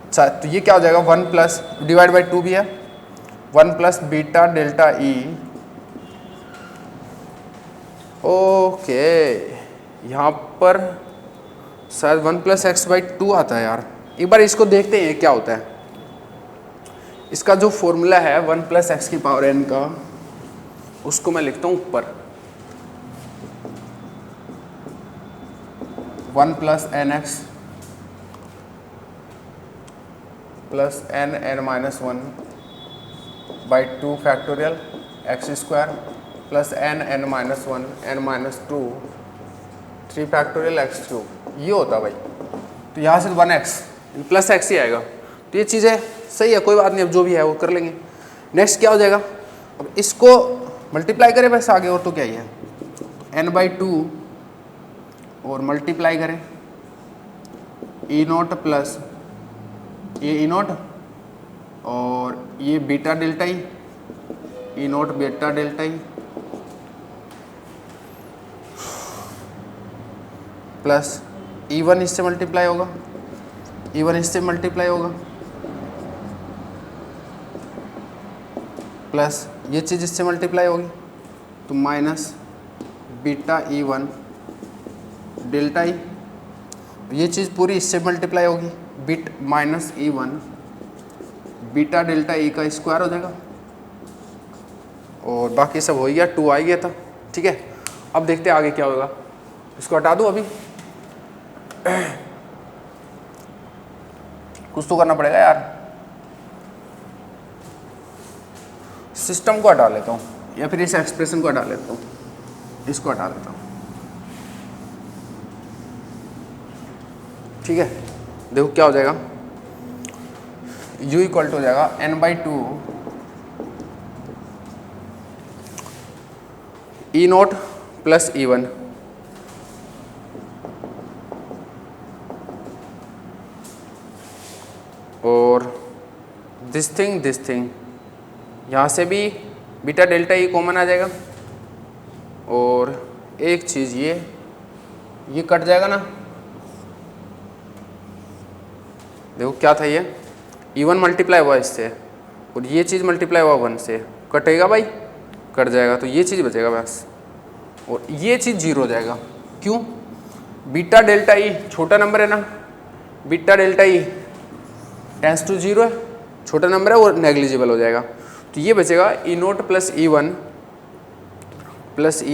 अच्छा, तो ये क्या हो जाएगा, 1 प्लस डिवाइड बाई 2 भी है, 1 प्लस बीटा डेल्टा ई। ओके, यहाँ पर शायद 1 प्लस एक्स बाई 2 आता है यार, एक बार इसको देखते हैं क्या होता है। इसका जो फॉर्मूला है 1 प्लस एक्स की पावर n का, उसको मैं लिखता हूँ ऊपर, 1 plus N X plus N minus 1 by 2 factorial X square plus N minus 1 N minus 2 3 factorial X cube, ये होता भाई। तो यहाँ से 1x प्लस एक्स ही आएगा। तो ये चीज़ें सही है, कोई बात नहीं, अब जो भी है वो कर लेंगे। नेक्स्ट क्या हो जाएगा, अब इसको मल्टीप्लाई करें बस आगे, और तो क्या ही है, n/2 और मल्टीप्लाई करें ई नोट प्लस ये ई नोट और ये बीटा डेल्टा ई naught beta delta E plus E1 इससे मल्टीप्लाई होगा, E1 इससे मल्टीप्लाई होगा, प्लस ये चीज़ इससे मल्टीप्लाई होगी, तो minus beta E1 delta E, ये चीज़ पूरी इससे मल्टीप्लाई होगी, beta minus E1 beta delta E का स्क्वायर हो जाएगा, और बाकी सब हो गया, 2 आ गया था। ठीक है, अब देखते हैं आगे क्या होगा। इसको हटा दूँ, अभी कुछ तो करना पड़ेगा यार, सिस्टम को हटा लेता हूँ या फिर इस एक्सप्रेशन को हटा लेता हूँ, इसको हटा लेता हूँ। ठीक है, देखो क्या हो जाएगा, u इक्वल टू हो जाएगा n/2 ई नोट प्लस E1 और दिस थिंग यहाँ से भी बीटा डेल्टा ई कॉमन आ जाएगा, और एक चीज़ ये कट जाएगा ना, देखो क्या था, ये E1 मल्टीप्लाई हुआ इससे, और ये चीज़ मल्टीप्लाई हुआ 1 से, कटेगा भाई, कट जाएगा, तो ये चीज़ बचेगा बस, और ये चीज़ जीरो हो जाएगा। क्यों? बीटा डेल्टा ई छोटा नंबर है ना, beta delta E tends to zero है, छोटा नंबर है, वो नेग्लिजिबल हो जाएगा। तो ये बचेगा E naught plus E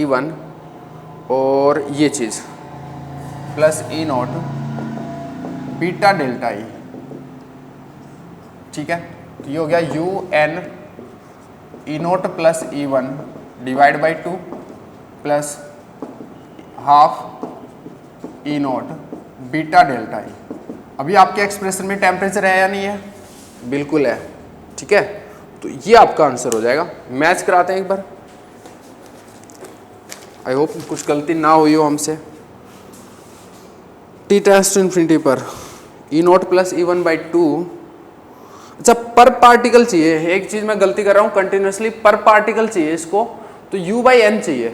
one और ये चीज़ plus E naught beta delta E, ठीक है। तो ये हो गया U N E naught plus E one divide by 2 plus half E naught beta delta E. अभी आपके एक्सप्रेशन में टेम्परेचर है या नहीं है? बिल्कुल है, ठीक है। तो ये आपका आंसर हो जाएगा। मैच कराते हैं एक बार, आई होप कुछ गलती ना हुई हो हमसे। टी टेंस टू इन्फिनिटी पर E naught plus E one by 2, अच्छा पर पार्टिकल चाहिए, एक चीज़ मैं गलती कर रहा हूँ, कंटिन्यूसली पर पार्टिकल चाहिए इसको, तो u बाई एन चाहिए,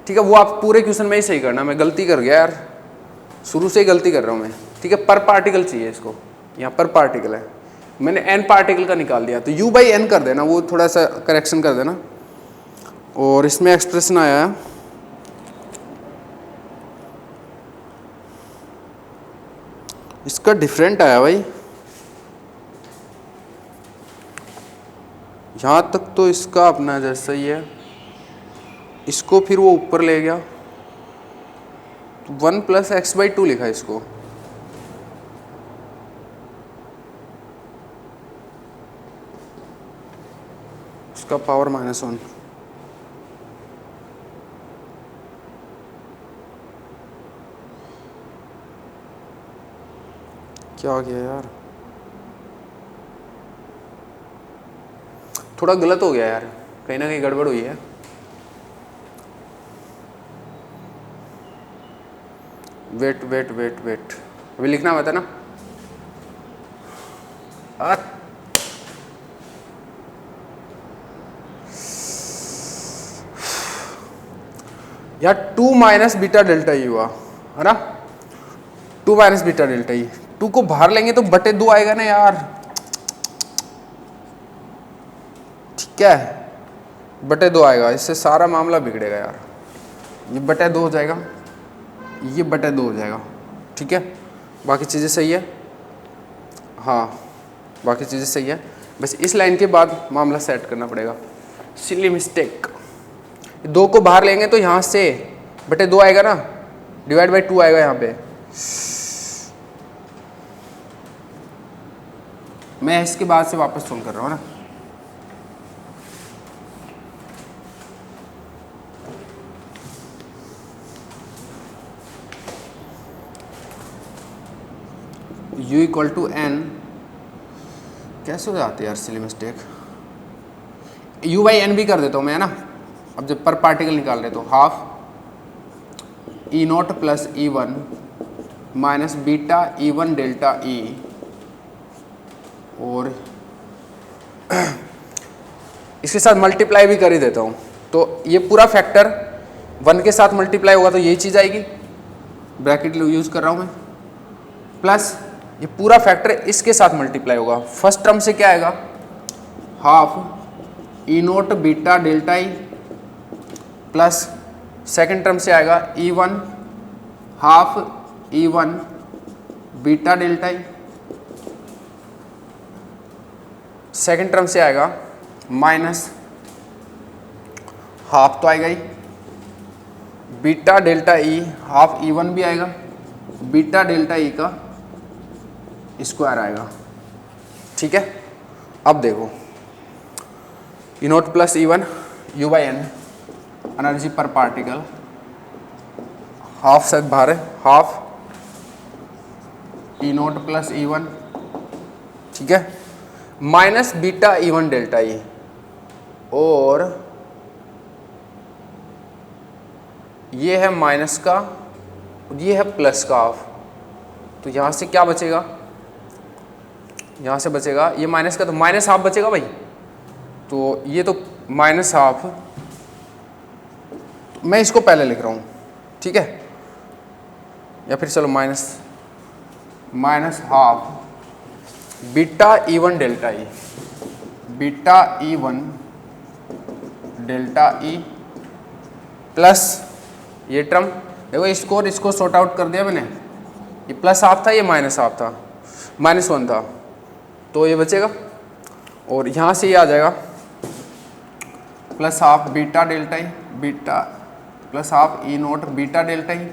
ठीक है। वो आप पूरे क्वेश्चन में ही सही करना, मैं गलती कर गया यार, शुरू से ही गलती कर रहा हूँ मैं, ठीक है। पर पार्टिकल चाहिए इसको, यहाँ पर पार्टिकल है, मैंने n पार्टिकल का निकाल दिया, तो u बाई एन कर देना, वो थोड़ा सा करेक्शन कर देना। और इसमें एक्सप्रेशन आया है इसका डिफरेंट आया भाई, यहाँ तक तो इसका अपना जैसा ही है, इसको फिर वो ऊपर ले गया, 1 प्लस एक्स बाई 2 लिखा इसको, उसका पावर -1। क्या हो गया यार, थोड़ा गलत हो गया यार, कहीं ना कहीं गड़बड़ हुई है। वेट अभी लिखना होता ना यार, 2 माइनस बीटा डेल्टा ई हुआ है ना, 2 माइनस बीटा डेल्टा ई, 2 को बाहर लेंगे तो बटे 2 आएगा ना यार, ठीक है, बटे 2 आएगा, इससे सारा मामला बिगड़ेगा यार। ये बटे 2 हो जाएगा, ये बटे 2 हो जाएगा, ठीक है। बाकी चीज़ें सही है, हाँ बाकी चीज़ें सही है, बस इस लाइन के बाद मामला सेट करना पड़ेगा। सिली मिस्टेक, 2 को बाहर लेंगे तो यहाँ से बटे 2 आएगा ना, डिवाइड बाई 2 आएगा यहाँ पे। मैं इसके बाद से वापस सोल्व कर रहा हूँ ना, u इक्वल टू एन, कैसे हो जाती है यार silly mistake, u by N भी कर देता हूँ मैं, है ना। अब जब पर पार्टिकल निकाल रहे तो half E naught plus E one minus beta E one delta E, और इसके साथ मल्टीप्लाई भी कर ही देता हूँ, तो ये पूरा फैक्टर 1 के साथ मल्टीप्लाई होगा तो यही चीज़ आएगी, ब्रैकेट यूज़ कर रहा हूँ मैं, प्लस ये पूरा फैक्टर इसके साथ मल्टीप्लाई होगा। फर्स्ट टर्म से क्या आएगा, half E naught beta delta E, plus second term से आएगा E one half E one beta delta E, second term से आएगा माइनस हाफ तो आएगा ही, beta delta E half E one भी आएगा, बीटा डेल्टा ई का स्क्वायर आएगा, ठीक है। अब देखो E naught plus E one U by N, energy per particle, half से बाहर है, half E naught plus E one, ठीक है, minus beta E one delta E, और ये है माइनस का, ये है प्लस का हाफ, तो यहाँ से क्या बचेगा, यहाँ से बचेगा ये माइनस का, तो माइनस हाफ बचेगा भाई, तो ये तो माइनस हाफ, मैं इसको पहले लिख रहा हूँ, ठीक है, या फिर चलो minus half beta E1 delta E, beta E1 delta E plus ये टर्म, देखो इसको सॉर्ट आउट कर दिया मैंने, ये प्लस हाफ था, ये माइनस हाफ था, -1 था, तो ये बचेगा, और यहाँ से ये आ जाएगा plus half beta delta E, beta plus half E naught beta delta E,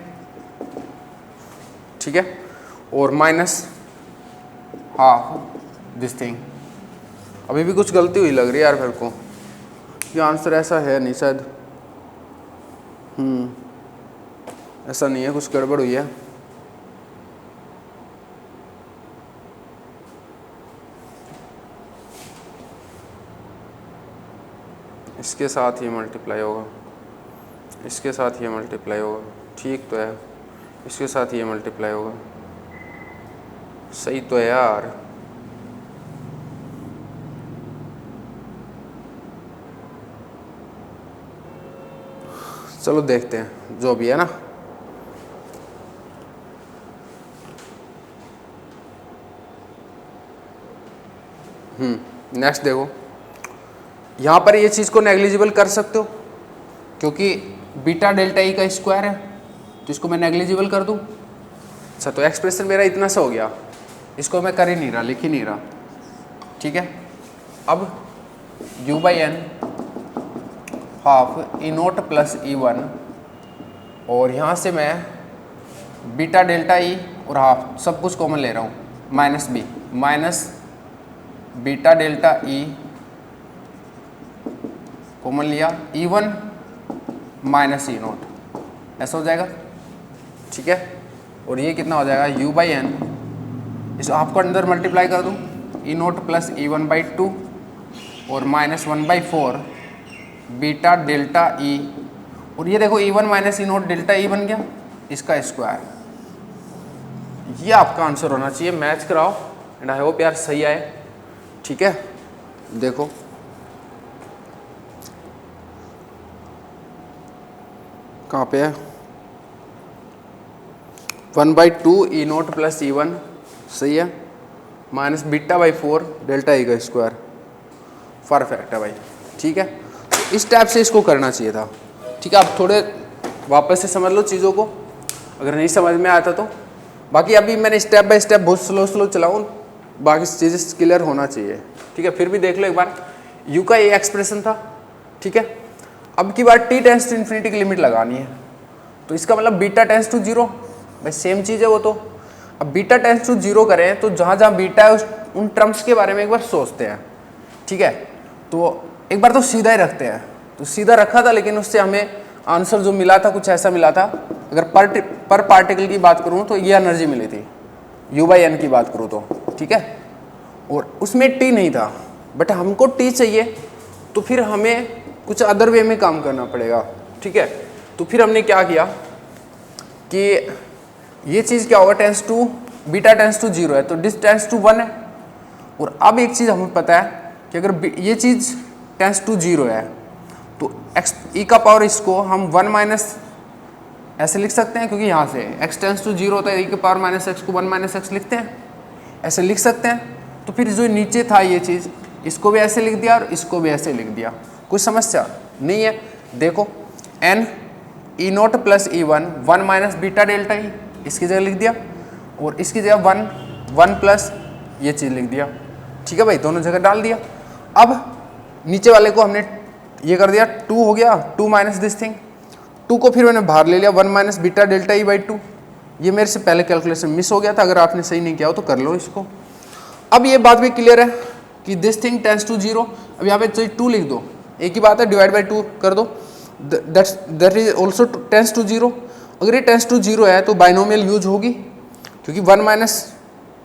ठीक है, और माइनस हाफ दिस थिंग। अभी भी कुछ गलती हुई लग रही है यार मेरे को, ये आंसर ऐसा है नहीं शायद, ऐसा नहीं है, कुछ गड़बड़ हुई है। इसके साथ ये मल्टीप्लाई होगा, इसके साथ ये मल्टीप्लाई होगा, ठीक तो है, इसके साथ ये मल्टीप्लाई होगा, सही तो है यार। चलो देखते हैं जो भी है ना। नेक्स्ट देखो, यहाँ पर ये चीज़ को नेग्लिजिबल कर सकते हो क्योंकि बीटा डेल्टा ई का स्क्वायर है, तो इसको मैं नेग्लिजिबल कर दूँ। अच्छा, तो एक्सप्रेशन मेरा इतना सा हो गया, इसको मैं कर ही नहीं रहा, लिख ही नहीं रहा, ठीक है। अब u/n half E naught plus E1, और यहाँ से मैं बीटा डेल्टा ई और हाफ सब कुछ कॉमन ले रहा हूँ, minus B minus beta delta E common लिया, E1 माइनस ई नोट, ऐसा हो जाएगा, ठीक है। और ये कितना हो जाएगा u/n, इस हाफ को अंदर मल्टीप्लाई कर दूँ, ई नोट प्लस E1/2 और -1/4 बीटा डेल्टा ई, और ये देखो E1 माइनस ई नोट डेल्टा ई बन गया, इसका स्क्वायर। ये आपका आंसर होना चाहिए, मैच कराओ एंड आई होप यार सही आए, ठीक है। देखो कहाँ पे है, 1/2 ई नोट प्लस E1 सही है, माइनस बीटा/4 डेल्टा ई का स्क्वायर, परफेक्ट है भाई, ठीक है। इस टाइप से इसको करना चाहिए था, ठीक है। आप थोड़े वापस से समझ लो चीज़ों को, अगर नहीं समझ में आता तो। बाकी अभी मैंने स्टेप बाय स्टेप बहुत स्लो चलाऊँ, बाकी चीज़ें क्लियर होना चाहिए, ठीक है। फिर भी देख लो एक बार, u का ये एक्सप्रेशन था, ठीक है। अब की बार t टेंस टू इन्फिनिटी की लिमिट लगानी है, तो इसका मतलब बीटा टेंस टू 0, भाई सेम चीज़ है वो तो। अब बीटा टेंस टू 0 करें तो जहाँ जहाँ बीटा है उन टर्म्स के बारे में एक बार सोचते हैं, ठीक है। तो एक बार तो सीधा ही रखते हैं, तो सीधा रखा था, लेकिन उससे हमें आंसर जो मिला था कुछ ऐसा मिला था। अगर पर पार्टिकल की बात करूँ तो ये एनर्जी मिली थी, u/n की बात करूँ तो, ठीक है। और उसमें t नहीं था, बट हमको t चाहिए, तो फिर हमें कुछ अदर वे में काम करना पड़ेगा, ठीक है। तो फिर हमने क्या किया कि ये चीज़ क्या होगा, बीटा टेंस टू 0 है, तो दिस टेंस टू 1 है। और अब एक चीज़ हमें पता है कि अगर ये चीज़ टेंस टू 0 है तो e का पावर इसको हम 1 माइनस ऐसे लिख सकते हैं, क्योंकि यहाँ से x टेंस टू 0 होता है, e के पावर -x को 1 माइनस x लिखते हैं, ऐसे लिख सकते हैं। तो फिर जो नीचे था ये चीज़, इसको भी ऐसे लिख दिया और इसको भी ऐसे लिख दिया, कोई समस्या नहीं है। देखो n E naught plus E1 1 minus beta delta E, इसकी जगह लिख दिया, और इसकी जगह 1 प्लस ये चीज़ लिख दिया, ठीक है भाई, दोनों जगह डाल दिया। अब नीचे वाले को हमने ये कर दिया, 2 हो गया, 2 माइनस दिस थिंग, 2 को फिर मैंने बाहर ले लिया, 1 माइनस बीटा डेल्टा ई/2। ये मेरे से पहले कैलकुलेशन मिस हो गया था, अगर आपने सही नहीं किया हो तो कर लो इसको। अब ये बात भी क्लियर है कि दिस थिंग टेंस टू 0, अब यहाँ पे 2 लिख दो, एक ही बात है, डिवाइड/2 कर दो, that is also tends to 0। अगर ये टेंस टू 0 है तो बाइनोमियल यूज होगी, क्योंकि 1 माइनस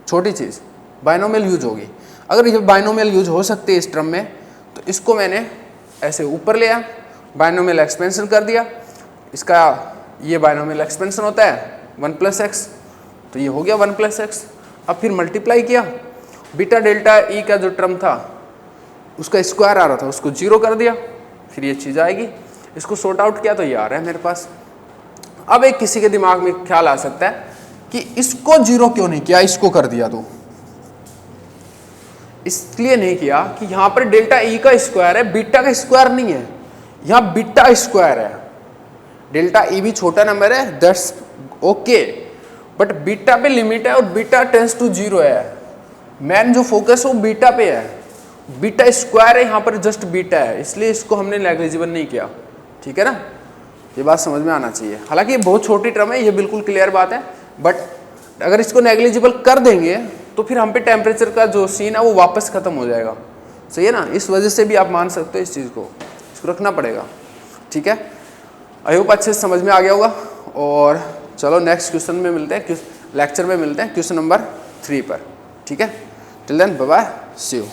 छोटी चीज़ बाइनोमियल यूज होगी। अगर ये बाइनोमियल यूज हो सकती है इस टर्म में, तो इसको मैंने ऐसे ऊपर ले आया, बाइनोमियल एक्सपेंशन कर दिया, इसका ये बाइनोमियल एक्सपेंशन होता है 1 प्लस x, तो ये हो गया 1 प्लस x। अब फिर मल्टीप्लाई किया, बीटा डेल्टा ई का जो टर्म था उसका स्क्वायर आ रहा था, उसको 0 कर दिया, फिर ये चीज़ आएगी। इसको सॉर्ट आउट किया तो ये आ रहा है मेरे पास। अब एक किसी के दिमाग में ख्याल आ सकता है कि इसको 0 क्यों नहीं किया, इसको कर दिया। तो इसलिए नहीं किया कि यहां पर डेल्टा ई का स्क्वायर है, बीटा का स्क्वायर नहीं है, यहां बीटा स्क्वायर है। डेल्टा ई भी छोटा नंबर है, दैट्स ओके, बट बीटा पे लिमिट है और बीटा टेंस टू 0 है। मेन जो फोकस है वो बीटा पे है, बीटा स्क्वायर है, यहाँ पर जस्ट बीटा है, इसलिए इसको हमने नेग्लिजिबल नहीं किया। ठीक है ना, ये बात समझ में आना चाहिए। हालांकि ये बहुत छोटी टर्म है, ये बिल्कुल क्लियर बात है, बट अगर इसको नेग्लिजिबल कर देंगे तो फिर हम पे टेम्परेचर का जो सीन है वो वापस खत्म हो जाएगा। सही है ना, इस वजह से भी आप मान सकते हो इस चीज़ को, इसको रखना पड़ेगा। ठीक है, आई होप अच्छे से समझ में आ गया होगा। और चलो नेक्स्ट क्वेश्चन में मिलते हैं, लेक्चर में मिलते हैं क्वेश्चन नंबर 3 पर। ठीक है, till then bye bye, see you.